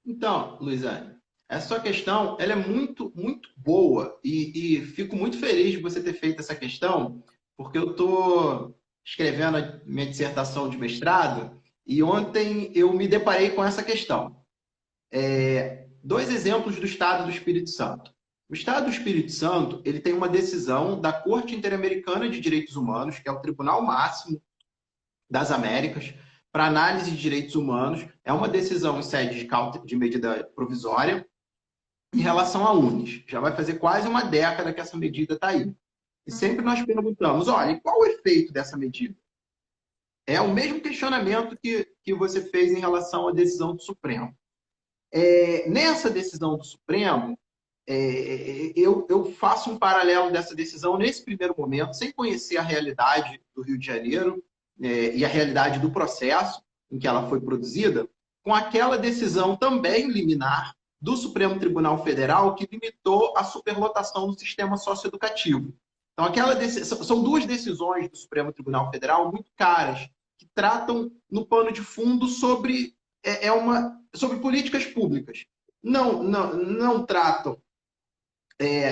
Então, Luizane, essa sua questão ela é muito, muito boa e fico muito feliz de você ter feito essa questão, porque eu estou escrevendo a minha dissertação de mestrado e ontem eu me deparei com essa questão. Dois exemplos do Estado do Espírito Santo. O Estado do Espírito Santo ele tem uma decisão da Corte Interamericana de Direitos Humanos, que é o Tribunal Máximo das Américas, para análise de direitos humanos. É uma decisão em sede de medida provisória em relação à UNES. Já vai fazer quase uma década que essa medida está aí. E sempre nós perguntamos, olha, qual o efeito dessa medida? É o mesmo questionamento que você fez em relação à decisão do Supremo. Nessa decisão do Supremo, eu faço um paralelo dessa decisão nesse primeiro momento, sem conhecer a realidade do Rio de Janeiro e a realidade do processo em que ela foi produzida, com aquela decisão também liminar do Supremo Tribunal Federal que limitou a superlotação do sistema socioeducativo. Então, são duas decisões do Supremo Tribunal Federal muito caras, que tratam no pano de fundo sobre políticas públicas. Não tratam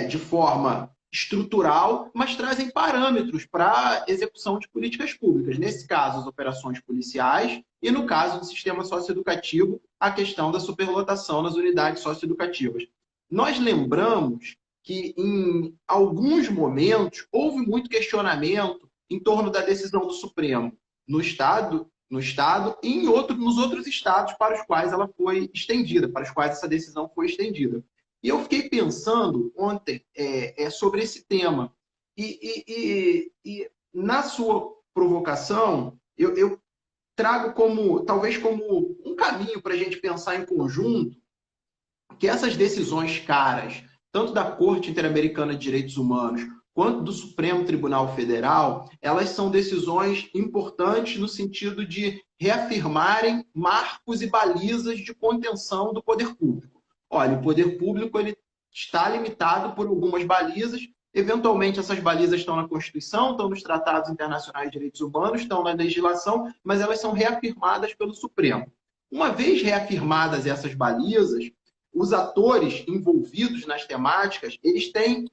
de forma estrutural, mas trazem parâmetros para execução de políticas públicas. Nesse caso, as operações policiais e, no caso do sistema socioeducativo, a questão da superlotação nas unidades socioeducativas. Nós lembramos que, em alguns momentos, houve muito questionamento em torno da decisão do Supremo no Estado e nos outros estados para os quais ela foi estendida, para os quais essa decisão foi estendida. E eu fiquei pensando ontem sobre esse tema. E na sua provocação, eu trago talvez como um caminho para a gente pensar em conjunto que essas decisões caras, tanto da Corte Interamericana de Direitos Humanos quanto do Supremo Tribunal Federal, elas são decisões importantes no sentido de reafirmarem marcos e balizas de contenção do poder público. Olha, o poder público ele está limitado por algumas balizas. Eventualmente, essas balizas estão na Constituição, estão nos tratados internacionais de direitos humanos, estão na legislação, mas elas são reafirmadas pelo Supremo. Uma vez reafirmadas essas balizas, os atores envolvidos nas temáticas, eles têm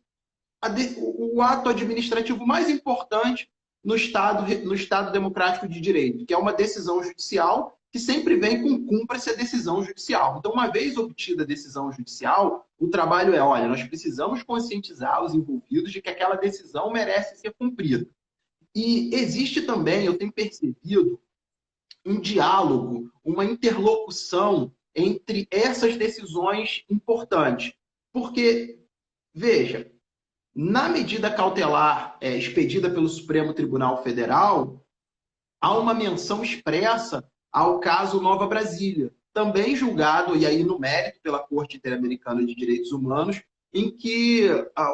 o ato administrativo mais importante no Estado democrático de direito, que é uma decisão judicial que sempre vem com cumpra-se a decisão judicial. Então, uma vez obtida a decisão judicial, o trabalho é, olha, nós precisamos conscientizar os envolvidos de que aquela decisão merece ser cumprida. E existe também, eu tenho percebido, um diálogo, uma interlocução entre essas decisões importantes. Porque, veja, na medida cautelar expedida pelo Supremo Tribunal Federal, há uma menção expressa ao caso Nova Brasília, também julgado, e aí no mérito, pela Corte Interamericana de Direitos Humanos, em que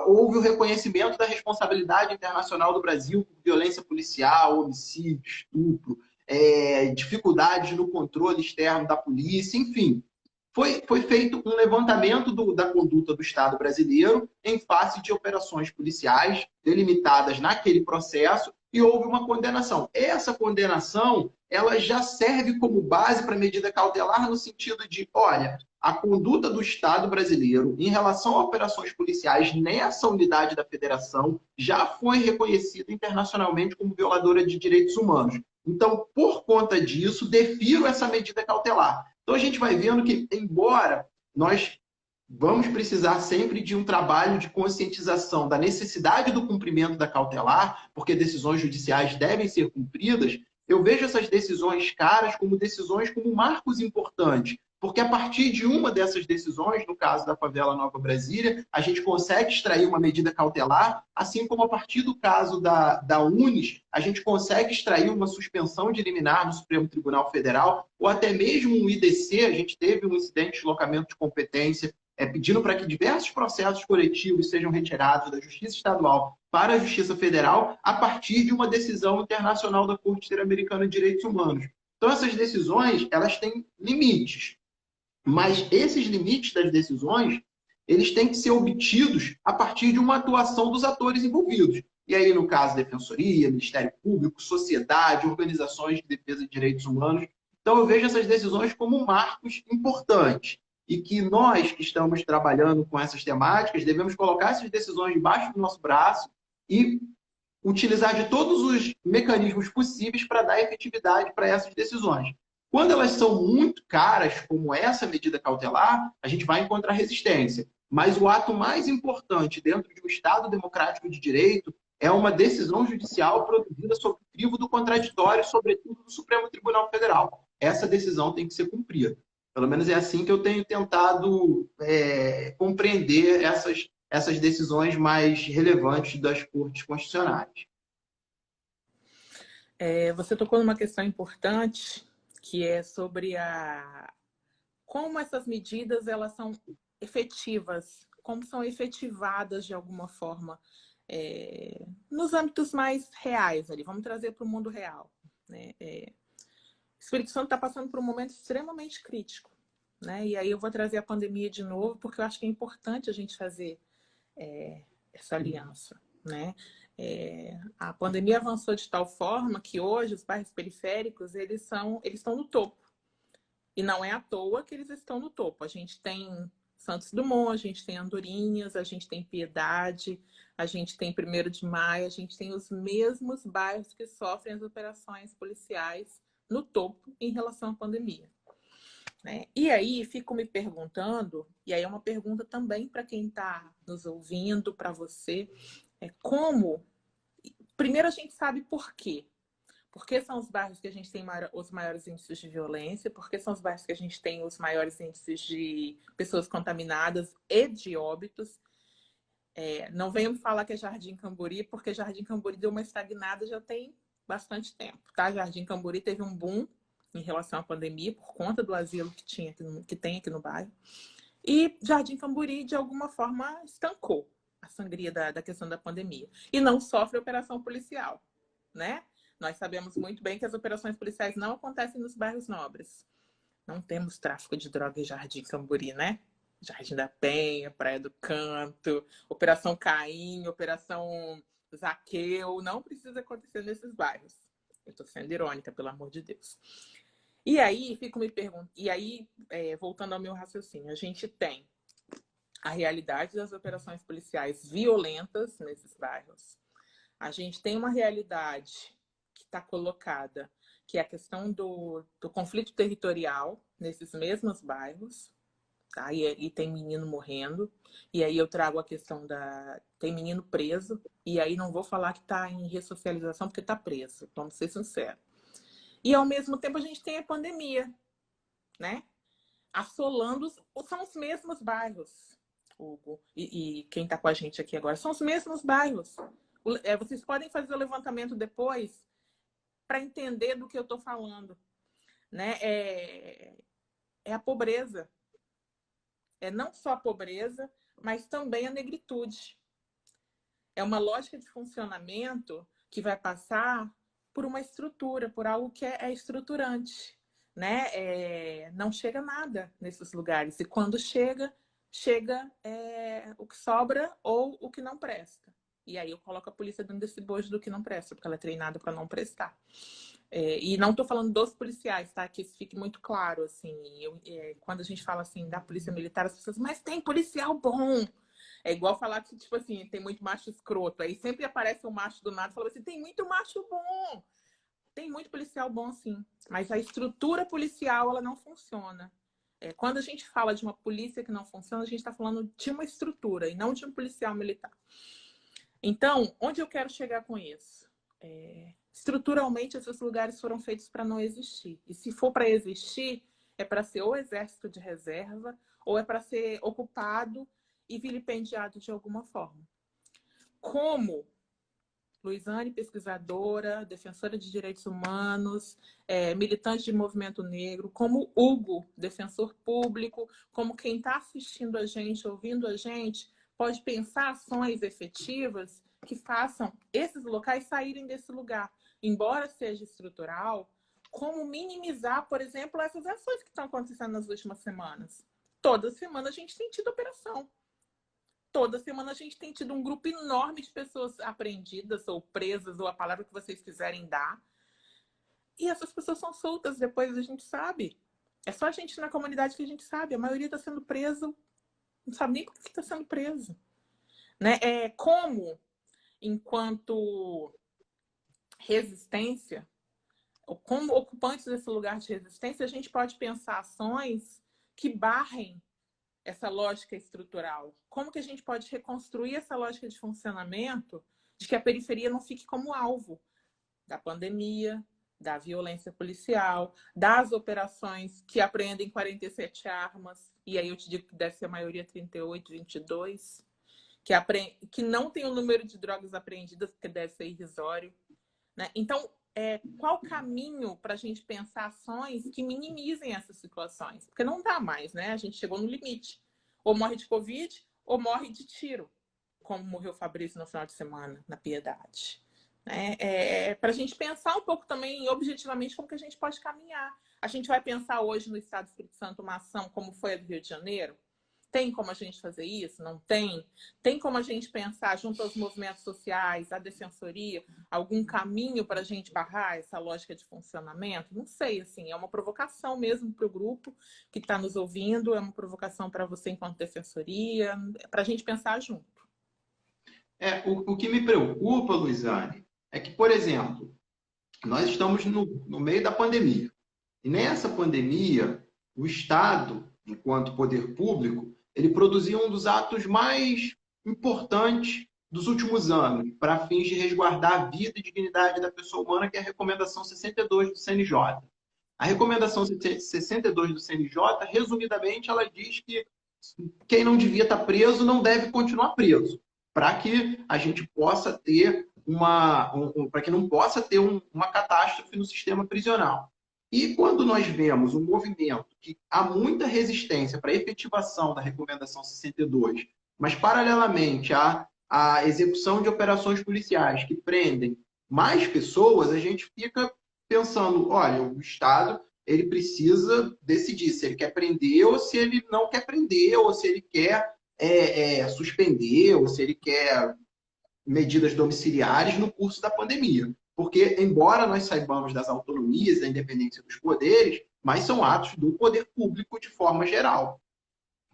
houve o reconhecimento da responsabilidade internacional do Brasil por violência policial, homicídio, estupro, dificuldades no controle externo da polícia, enfim. Foi feito um levantamento da conduta do Estado brasileiro em face de operações policiais delimitadas naquele processo e houve uma condenação. Essa condenação ela já serve como base para medida cautelar no sentido de, olha, a conduta do Estado brasileiro em relação a operações policiais nessa unidade da federação já foi reconhecida internacionalmente como violadora de direitos humanos. Então, por conta disso, defiro essa medida cautelar. Então, a gente vai vendo que, embora nós vamos precisar sempre de um trabalho de conscientização da necessidade do cumprimento da cautelar, porque decisões judiciais devem ser cumpridas, eu vejo essas decisões caras como decisões como marcos importantes, porque a partir de uma dessas decisões, no caso da favela Nova Brasília, a gente consegue extrair uma medida cautelar, assim como a partir do caso da Unis, a gente consegue extrair uma suspensão de liminar no Supremo Tribunal Federal, ou até mesmo um IDC, a gente teve um incidente de deslocamento de competência, pedindo para que diversos processos coletivos sejam retirados da Justiça Estadual para a Justiça Federal a partir de uma decisão internacional da Corte Interamericana de Direitos Humanos. Então, essas decisões, elas têm limites. Mas esses limites das decisões, eles têm que ser obtidos a partir de uma atuação dos atores envolvidos. E aí, no caso, Defensoria, Ministério Público, sociedade, organizações de defesa de direitos humanos. Então, eu vejo essas decisões como marcos importantes. E que nós, que estamos trabalhando com essas temáticas, devemos colocar essas decisões debaixo do nosso braço e utilizar de todos os mecanismos possíveis para dar efetividade para essas decisões. Quando elas são muito caras, como essa medida cautelar, a gente vai encontrar resistência. Mas o ato mais importante dentro de um Estado democrático de direito é uma decisão judicial produzida sob o crivo do contraditório, sobretudo do Supremo Tribunal Federal. Essa decisão tem que ser cumprida. Pelo menos é assim que eu tenho tentado compreender essas decisões mais relevantes das cortes constitucionais. Você tocou numa questão importante, que é sobre como essas medidas elas são efetivas, como são efetivadas de alguma forma nos âmbitos mais reais ali. Vamos trazer para o mundo real, né? O Espírito Santo está passando por um momento extremamente crítico, né? E aí eu vou trazer a pandemia de novo, porque eu acho que é importante a gente fazer essa aliança, né? A pandemia avançou de tal forma que hoje os bairros periféricos eles estão no topo. E não é à toa que eles estão no topo. A gente tem Santos Dumont, a gente tem Andorinhas, a gente tem Piedade, a gente tem 1º de Maio, a gente tem os mesmos bairros que sofrem as operações policiais no topo em relação à pandemia, né? E aí fico me perguntando, e aí é uma pergunta também para quem está nos ouvindo, para você, como... Primeiro a gente sabe por quê. Porque são os bairros que a gente tem os maiores índices de violência, porque são os bairros que a gente tem os maiores índices de pessoas contaminadas e de óbitos. Não venham me falar que é Jardim Camburi, porque Jardim Camburi deu uma estagnada já tem bastante tempo, tá? Jardim Camburi teve um boom em relação à pandemia por conta do asilo que tem aqui no bairro. E Jardim Camburi, de alguma forma, estancou a sangria da questão da pandemia. E não sofre operação policial, né? Nós sabemos muito bem que as operações policiais não acontecem nos bairros nobres. Não temos tráfico de droga em Jardim Camburi, né? Jardim da Penha, Praia do Canto, Operação Caim, Operação Zaqueu, não precisa acontecer nesses bairros. Eu estou sendo irônica, pelo amor de Deus. E aí, fico me perguntando, voltando ao meu raciocínio, a gente tem a realidade das operações policiais violentas nesses bairros. A gente tem uma realidade que está colocada, que é a questão do conflito territorial nesses mesmos bairros, tá? E tem menino morrendo, e aí eu trago a questão tem menino preso, e aí não vou falar que está em ressocialização porque está preso, vamos ser sinceros. E ao mesmo tempo a gente tem a pandemia, né? Assolando, são os mesmos bairros, Hugo, e quem está com a gente aqui agora, são os mesmos bairros. Vocês podem fazer o levantamento depois para entender do que eu estou falando, né? É a pobreza. É não só a pobreza, mas também a negritude. É uma lógica de funcionamento que vai passar por uma estrutura, por algo que é estruturante, né? Não chega nada nesses lugares. E quando chega o que sobra ou o que não presta. E aí eu coloco a polícia dentro desse bojo do que não presta, porque ela é treinada para não prestar. E não estou falando dos policiais, tá? Que isso fique muito claro, assim. Quando a gente fala assim da polícia militar, as pessoas, mas tem policial bom. É igual falar que, tipo assim, tem muito macho escroto. Aí sempre aparece um macho do nada e fala assim, tem muito macho bom. Tem muito policial bom, sim. Mas a estrutura policial, ela não funciona. Quando a gente fala de uma polícia que não funciona, a gente está falando de uma estrutura e não de um policial militar. Então, onde eu quero chegar com isso? Estruturalmente, esses lugares foram feitos para não existir. E se for para existir, é para ser ou exército de reserva, ou é para ser ocupado e vilipendiado de alguma forma. Como Luizane, pesquisadora, defensora de direitos humanos, militante de movimento negro, como Hugo, defensor público, como quem está assistindo a gente, ouvindo a gente, pode pensar ações efetivas que façam esses locais saírem desse lugar, embora seja estrutural, como minimizar, por exemplo, essas ações que estão acontecendo nas últimas semanas. Toda semana a gente tem tido operação. Toda semana a gente tem tido um grupo enorme de pessoas apreendidas ou presas, ou a palavra que vocês quiserem dar. E essas pessoas são soltas depois, a gente sabe. É só a gente na comunidade que a gente sabe. A maioria está sendo preso, não sabe nem por que está sendo preso. Né? Como, enquanto resistência, ou como ocupantes desse lugar de resistência, a gente pode pensar ações que barrem essa lógica estrutural? Como que a gente pode reconstruir essa lógica de funcionamento de que a periferia não fique como alvo da pandemia, da violência policial, das operações que apreendem 47 armas, e aí eu te digo que deve ser a maioria 38, 22, que não tem o número de drogas apreendidas, porque deve ser irrisório. Né? Então, qual o caminho para a gente pensar ações que minimizem essas situações? Porque não dá mais, né? A gente chegou no limite. Ou morre de Covid, ou morre de tiro, como morreu o Fabrício no final de semana, na Piedade. Para a gente pensar um pouco também, objetivamente, como que a gente pode caminhar. A gente vai pensar hoje no Estado do Espírito Santo uma ação como foi a do Rio de Janeiro? Tem como a gente fazer isso? Não tem? Tem como a gente pensar, junto aos movimentos sociais, à defensoria, algum caminho para a gente barrar essa lógica de funcionamento? Não sei, assim, é uma provocação mesmo para o grupo que está nos ouvindo, é uma provocação para você enquanto defensoria, para a gente pensar junto. O que me preocupa, Luizane, é que, por exemplo, nós estamos no meio da pandemia. E nessa pandemia, o Estado, enquanto poder público, ele produziu um dos atos mais importantes dos últimos anos, para fins de resguardar a vida e dignidade da pessoa humana, que é a Recomendação 62 do CNJ. A Recomendação 62 do CNJ, resumidamente, ela diz que quem não devia estar preso não deve continuar preso, para que a gente possa ter para que não possa ter uma catástrofe no sistema prisional. E quando nós vemos um movimento que há muita resistência para a efetivação da Recomendação 62, mas paralelamente há a execução de operações policiais que prendem mais pessoas, a gente fica pensando, olha, o Estado ele precisa decidir se ele quer prender ou se ele não quer prender, ou se ele quer suspender, ou se ele quer medidas domiciliares no curso da pandemia. Porque, embora nós saibamos das autonomias, da independência dos poderes, mas são atos do poder público de forma geral,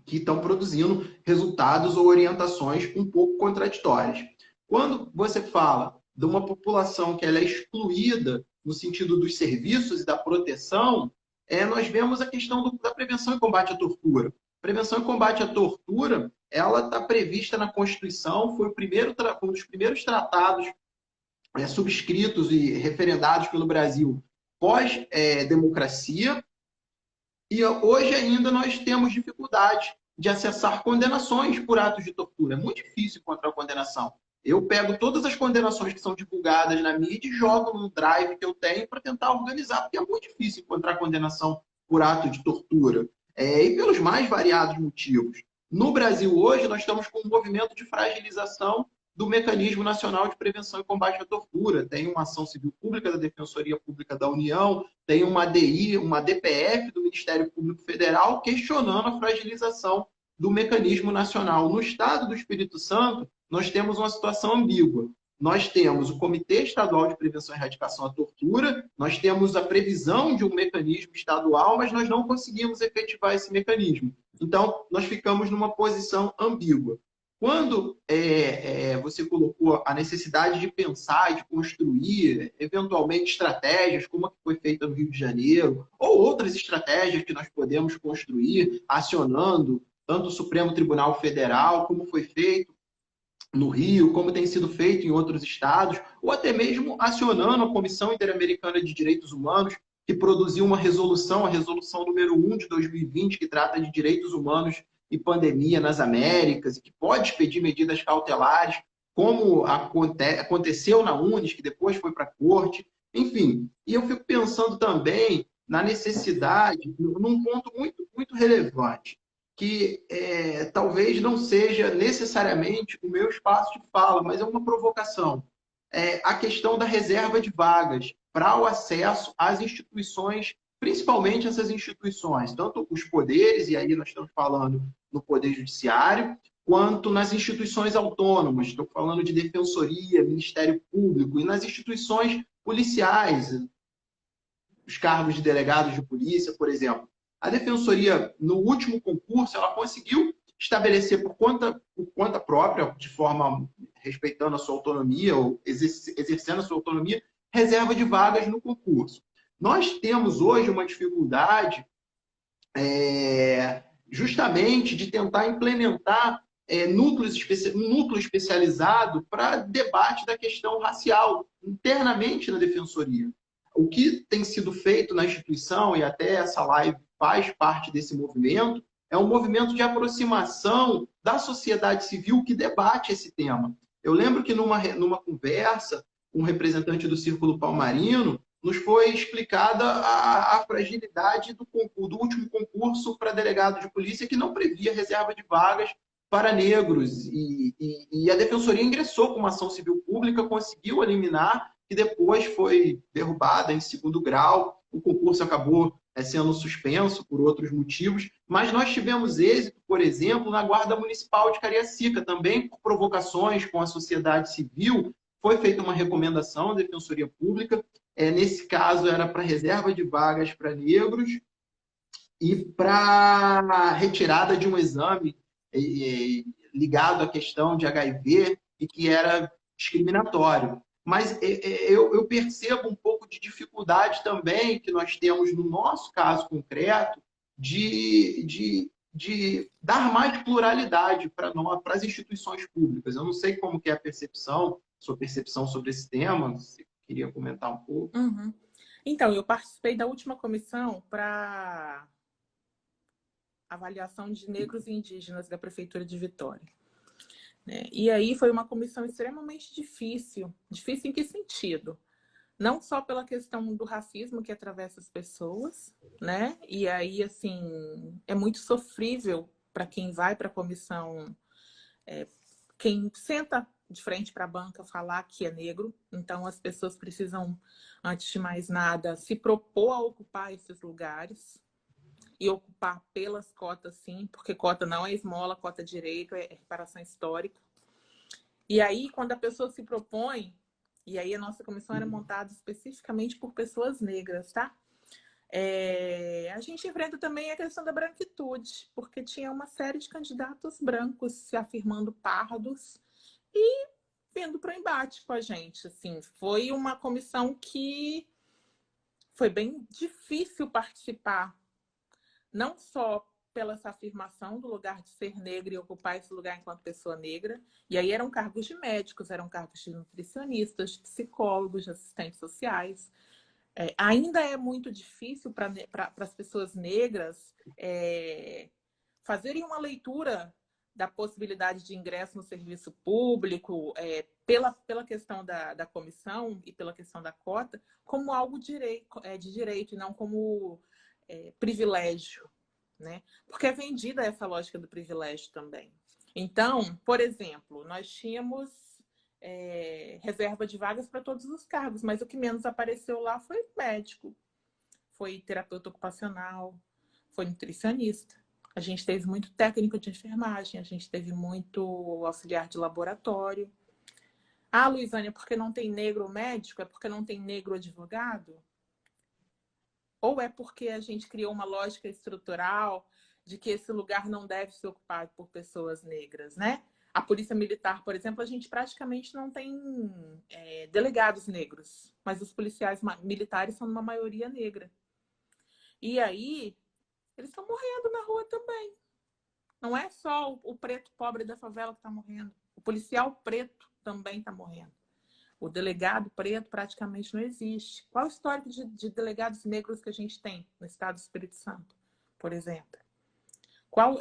que estão produzindo resultados ou orientações um pouco contraditórias. Quando você fala de uma população que ela é excluída no sentido dos serviços e da proteção, nós vemos a questão da prevenção e combate à tortura. Prevenção e combate à tortura, ela está prevista na Constituição, foi um dos primeiros tratados subscritos e referendados pelo Brasil pós-democracia, e hoje ainda nós temos dificuldade de acessar condenações por atos de tortura. É muito difícil encontrar condenação. Eu pego todas as condenações que são divulgadas na mídia e jogo num drive que eu tenho para tentar organizar, porque é muito difícil encontrar condenação por ato de tortura. E pelos mais variados motivos. No Brasil hoje, nós estamos com um movimento de fragilização do Mecanismo Nacional de Prevenção e Combate à Tortura. Tem uma ação civil pública da Defensoria Pública da União, tem uma DI, uma DPF do Ministério Público Federal questionando a fragilização do Mecanismo Nacional. No estado do Espírito Santo, nós temos uma situação ambígua. Nós temos o Comitê Estadual de Prevenção e Erradicação à Tortura, nós temos a previsão de um mecanismo estadual, mas nós não conseguimos efetivar esse mecanismo. Então, nós ficamos numa posição ambígua. Quando você colocou a necessidade de pensar e de construir, eventualmente, estratégias, como a que foi feita no Rio de Janeiro, ou outras estratégias que nós podemos construir, acionando tanto o Supremo Tribunal Federal, como foi feito no Rio, como tem sido feito em outros estados, ou até mesmo acionando a Comissão Interamericana de Direitos Humanos, que produziu uma resolução, a resolução número 1 de 2020, que trata de direitos humanos e pandemia nas Américas, e que pode expedir medidas cautelares, como aconteceu na Unis, que depois foi para a corte. Enfim, e eu fico pensando também na necessidade, num ponto muito, muito relevante, que talvez não seja necessariamente o meu espaço de fala, mas é uma provocação. A questão da reserva de vagas para o acesso às instituições, principalmente essas instituições, tanto os poderes, e aí nós estamos falando no Poder Judiciário, quanto nas instituições autônomas, estou falando de Defensoria, Ministério Público, e nas instituições policiais, os cargos de delegados de polícia, por exemplo. A Defensoria, no último concurso, ela conseguiu estabelecer por conta própria, de forma respeitando a sua autonomia, ou exercendo a sua autonomia, reserva de vagas no concurso. Nós temos hoje uma dificuldade justamente de tentar implementar um núcleo especializado para debate da questão racial internamente na Defensoria. O que tem sido feito na instituição, e até essa live faz parte desse movimento, é um movimento de aproximação da sociedade civil que debate esse tema. Eu lembro que numa conversa, um representante do Círculo Palmarino nos foi explicada a fragilidade do último concurso para delegado de polícia, que não previa reserva de vagas para negros. E a Defensoria ingressou com uma ação civil pública, conseguiu eliminar, e depois foi derrubada em segundo grau. O concurso acabou sendo suspenso por outros motivos, mas nós tivemos êxito, por exemplo, na Guarda Municipal de Cariacica, também por provocações com a sociedade civil. Foi feita uma recomendação à Defensoria Pública, nesse caso era para reserva de vagas para negros e para retirada de um exame ligado à questão de HIV e que era discriminatório. Mas eu percebo um pouco de dificuldade também que nós temos no nosso caso concreto de dar mais pluralidade para as instituições públicas. Eu não sei como que é a sua percepção sobre esse tema, você queria comentar um pouco? Uhum. Então, eu participei da última comissão para avaliação de negros e indígenas da Prefeitura de Vitória. E aí foi uma comissão extremamente difícil. Difícil em que sentido? não só pela questão do racismo que atravessa as pessoas, né? E aí, assim, é muito sofrível para quem vai para a comissão, quem senta de frente para a banca falar que é negro. Então, as pessoas precisam, antes de mais nada, se propor a ocupar esses lugares e ocupar pelas cotas, sim, porque cota não é esmola, cota é direito, é reparação histórica. E aí, quando a pessoa se propõe, e aí a nossa comissão era montada especificamente por pessoas negras, tá? A gente enfrenta também a questão da branquitude, porque tinha uma série de candidatos brancos se afirmando pardos e vindo para o embate com a gente. Assim, foi uma comissão que foi bem difícil participar, não só pela essa afirmação do lugar de ser negra e ocupar esse lugar enquanto pessoa negra. E aí eram cargos de médicos, eram cargos de nutricionistas, de psicólogos, de assistentes sociais. Ainda é muito difícil para as pessoas negras fazerem uma leitura da possibilidade de ingresso no serviço público, pela questão da comissão e pela questão da cota, como algo de direito e não como privilégio, né? Porque é vendida essa lógica do privilégio também. Então, por exemplo, nós tínhamos reserva de vagas para todos os cargos, mas o que menos apareceu lá foi médico, foi terapeuta ocupacional, foi nutricionista. A gente teve muito técnico de enfermagem, a gente teve muito auxiliar de laboratório. Ah, Luizânia, porque não tem negro médico? É porque não tem negro advogado? Ou é porque a gente criou uma lógica estrutural de que esse lugar não deve ser ocupado por pessoas negras, né? A Polícia Militar, por exemplo, a gente praticamente não tem delegados negros, mas os policiais militares são uma maioria negra. E aí, eles estão morrendo na rua também. Não é só o preto pobre da favela que está morrendo. O policial preto também está morrendo. O delegado preto praticamente não existe. Qual o histórico de delegados negros que a gente tem no estado do Espírito Santo, por exemplo?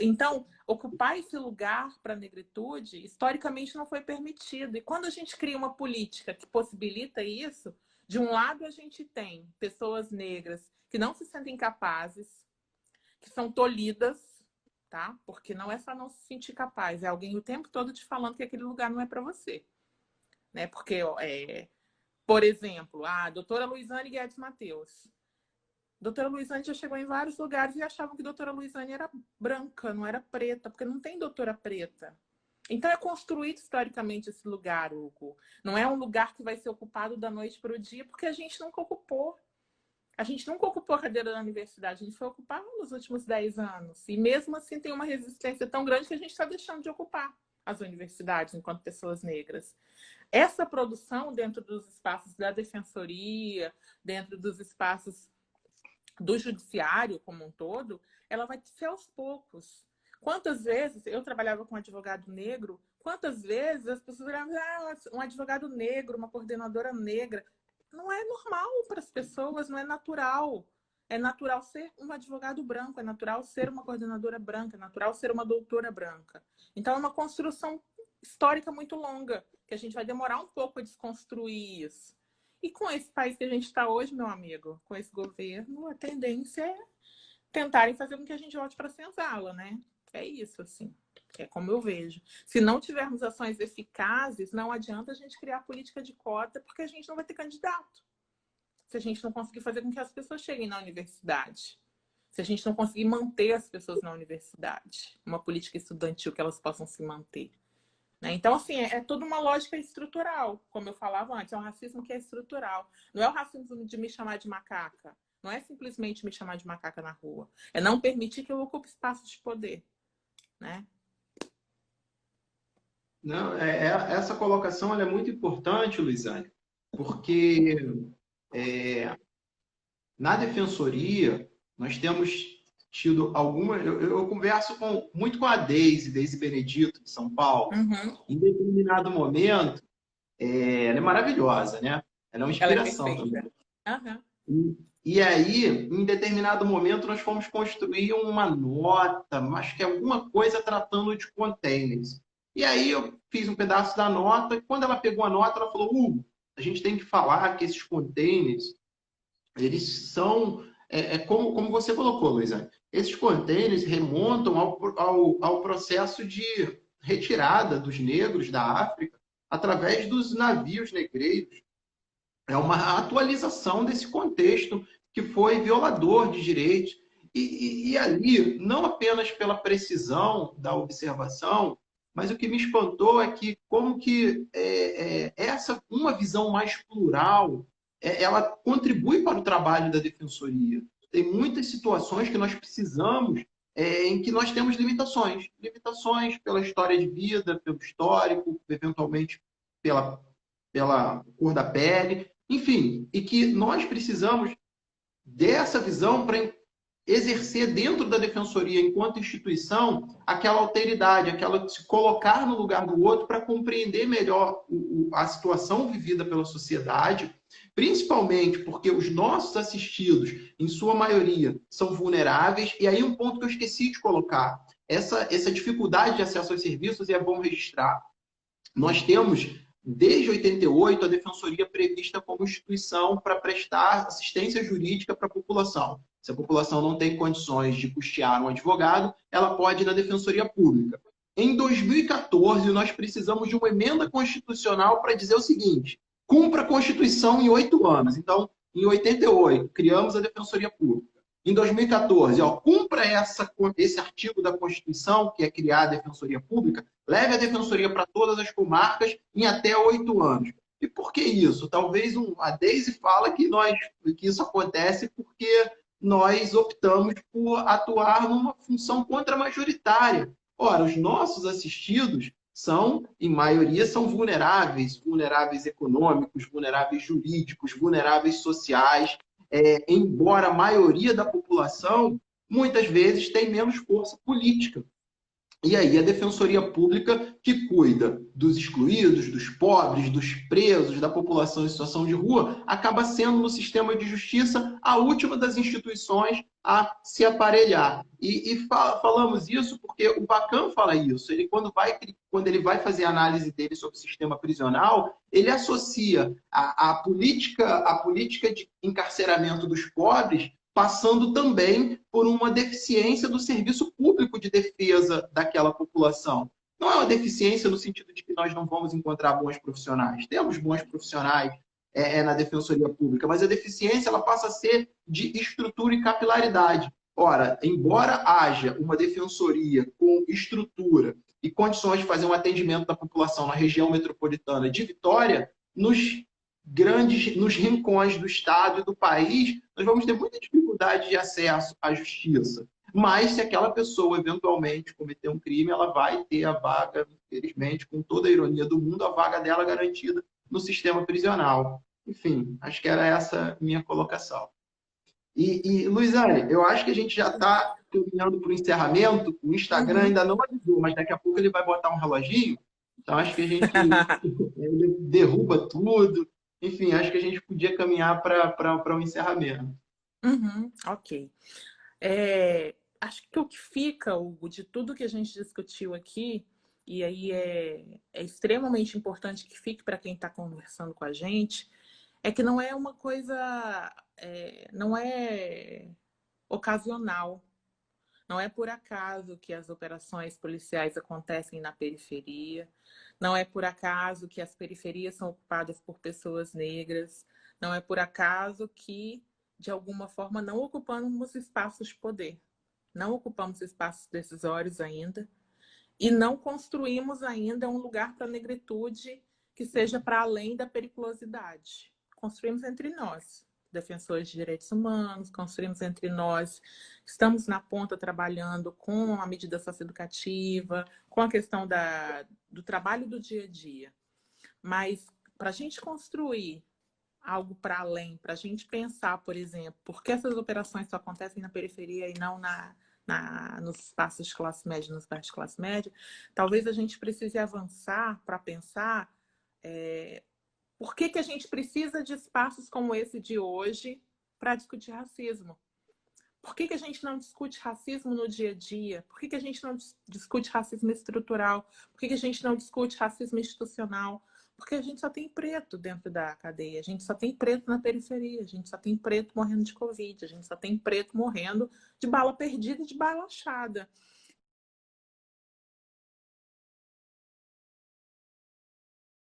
Então, ocupar esse lugar para a negritude, historicamente não foi permitido. E quando a gente cria uma política que possibilita isso, de um lado a gente tem pessoas negras que não se sentem capazes, que são tolhidas, tá? Porque não é só não se sentir capaz, é alguém o tempo todo te falando que aquele lugar não é para você. Né? Porque, por exemplo, a doutora Luizane Guedes Mateus. Doutora Luizane já chegou em vários lugares e achavam que doutora Luizane era branca, não era preta, porque não tem doutora preta. Então é construído historicamente esse lugar, Hugo. Não é um lugar que vai ser ocupado da noite para o dia, porque a gente nunca ocupou. A gente nunca ocupou a cadeira da universidade, a gente foi ocupar nos últimos 10 anos. E mesmo assim tem uma resistência tão grande que a gente está deixando de ocupar as universidades enquanto pessoas negras. Essa produção dentro dos espaços da defensoria, dentro dos espaços do judiciário como um todo, ela vai ser aos poucos. Quantas vezes eu trabalhava com um advogado negro, quantas vezes as pessoas olhavam, um advogado negro, uma coordenadora negra. Não é normal para as pessoas, não é natural. É natural ser um advogado branco, é natural ser uma coordenadora branca, é natural ser uma doutora branca. Então é uma construção histórica muito longa, que a gente vai demorar um pouco a desconstruir isso. E com esse país que a gente está hoje, meu amigo, com esse governo, a tendência é tentarem fazer com que a gente volte para a senzala, né? É isso, assim. É como eu vejo. Se não tivermos ações eficazes, não adianta a gente criar política de cota, porque a gente não vai ter candidato. Se a gente não conseguir fazer com que as pessoas cheguem na universidade. Se a gente não conseguir manter as pessoas na universidade. Uma política estudantil que elas possam se manter. Né? Então, assim, é toda uma lógica estrutural. Como eu falava antes, é um racismo que é estrutural. Não é o racismo de me chamar de macaca. Não é simplesmente me chamar de macaca na rua. É não permitir que eu ocupe espaços de poder. Né? Não, essa colocação ela é muito importante, Luizane, porque na defensoria nós temos tido alguma. Eu converso muito com a Deise Benedito, de São Paulo. Uhum. Em determinado momento, ela é maravilhosa, né? Ela é uma Ela é inspiração perfeita. também. Uhum. E aí, em determinado momento, nós fomos construir uma nota, acho que alguma coisa tratando de containers. E aí eu fiz um pedaço da nota, e quando ela pegou a nota, ela falou, a gente tem que falar que esses containers, eles são, como você colocou, Luizane, esses containers remontam ao processo de retirada dos negros da África através dos navios negreiros. É uma atualização desse contexto que foi violador de direitos. E ali, não apenas pela precisão da observação, mas o que me espantou é que como que essa uma visão mais plural, ela contribui para o trabalho da defensoria. Tem muitas situações que nós precisamos, em que nós temos limitações. Limitações pela história de vida, pelo histórico, eventualmente pela cor da pele, enfim, e que nós precisamos dessa visão para exercer dentro da defensoria, enquanto instituição, aquela alteridade, aquela de se colocar no lugar do outro para compreender melhor a situação vivida pela sociedade, principalmente porque os nossos assistidos, em sua maioria, são vulneráveis. E aí um ponto que eu esqueci de colocar, essa dificuldade de acesso aos serviços, e é bom registrar. Nós temos, desde 88, a Defensoria prevista como instituição para prestar assistência jurídica para a população. Se a população não tem condições de custear um advogado, ela pode ir na Defensoria Pública. Em 2014, nós precisamos de uma emenda constitucional para dizer o seguinte: cumpra a Constituição em 8 anos. Então, em 88, criamos a Defensoria Pública. Em 2014, cumpra esse artigo da Constituição, que é criar a Defensoria Pública, leve a Defensoria para todas as comarcas em até 8 anos. E por que isso? Talvez a Deise fala que isso acontece porque nós optamos por atuar numa função contramajoritária. Ora, os nossos assistidos em maioria, são vulneráveis econômicos, vulneráveis jurídicos, vulneráveis sociais, embora a maioria da população, muitas vezes, tem menos força política. E aí a Defensoria Pública, que cuida dos excluídos, dos pobres, dos presos, da população em situação de rua, acaba sendo, no sistema de justiça, a última das instituições a se aparelhar. Falamos isso porque o Bacan fala isso. Ele, quando ele vai fazer a análise dele sobre o sistema prisional, ele associa a política de encarceramento dos pobres passando também por uma deficiência do serviço público de defesa daquela população. Não é uma deficiência no sentido de que nós não vamos encontrar bons profissionais. Temos bons profissionais na Defensoria Pública, mas a deficiência ela passa a ser de estrutura e capilaridade. Ora, embora haja uma defensoria com estrutura e condições de fazer um atendimento da população na região metropolitana de Vitória, nos rincões do Estado e do país, nós vamos ter muita dificuldade de acesso à justiça. Mas se aquela pessoa eventualmente cometer um crime, ela vai ter a vaga, infelizmente, com toda a ironia do mundo, a vaga dela garantida no sistema prisional. Enfim, acho que era essa minha colocação. Luizane, eu acho que a gente já está caminhando para o encerramento. O Instagram ainda não avisou, mas daqui a pouco ele vai botar um reloginho. Então acho que a gente derruba tudo. Enfim, acho que a gente podia caminhar para um encerramento. Ok. Acho que o que fica, Hugo, de tudo que a gente discutiu aqui, e aí é extremamente importante que fique para quem está conversando com a gente, é que não é uma coisa, não é ocasional. Não é por acaso que as operações policiais acontecem na periferia. Não é por acaso que as periferias são ocupadas por pessoas negras. Não é por acaso que, de alguma forma, não ocupamos espaços de poder. Não ocupamos espaços decisórios ainda. E não construímos ainda um lugar para a negritude que seja para além da periculosidade. Construímos entre nós, defensores de direitos humanos, construímos entre nós, estamos na ponta trabalhando com a medida socioeducativa, com a questão do trabalho do dia a dia. Mas para a gente construir algo para além, para a gente pensar, por exemplo, por que essas operações só acontecem na periferia e não nos espaços de classe média, nos bairros de classe média, talvez a gente precise avançar para pensar por que a gente precisa de espaços como esse de hoje para discutir racismo. Por que a gente não discute racismo no dia a dia? Por que a gente não discute racismo estrutural? Por que a gente não discute racismo institucional? Porque a gente só tem preto dentro da cadeia, a gente só tem preto na periferia, a gente só tem preto morrendo de Covid, a gente só tem preto morrendo de bala perdida e de bala achada.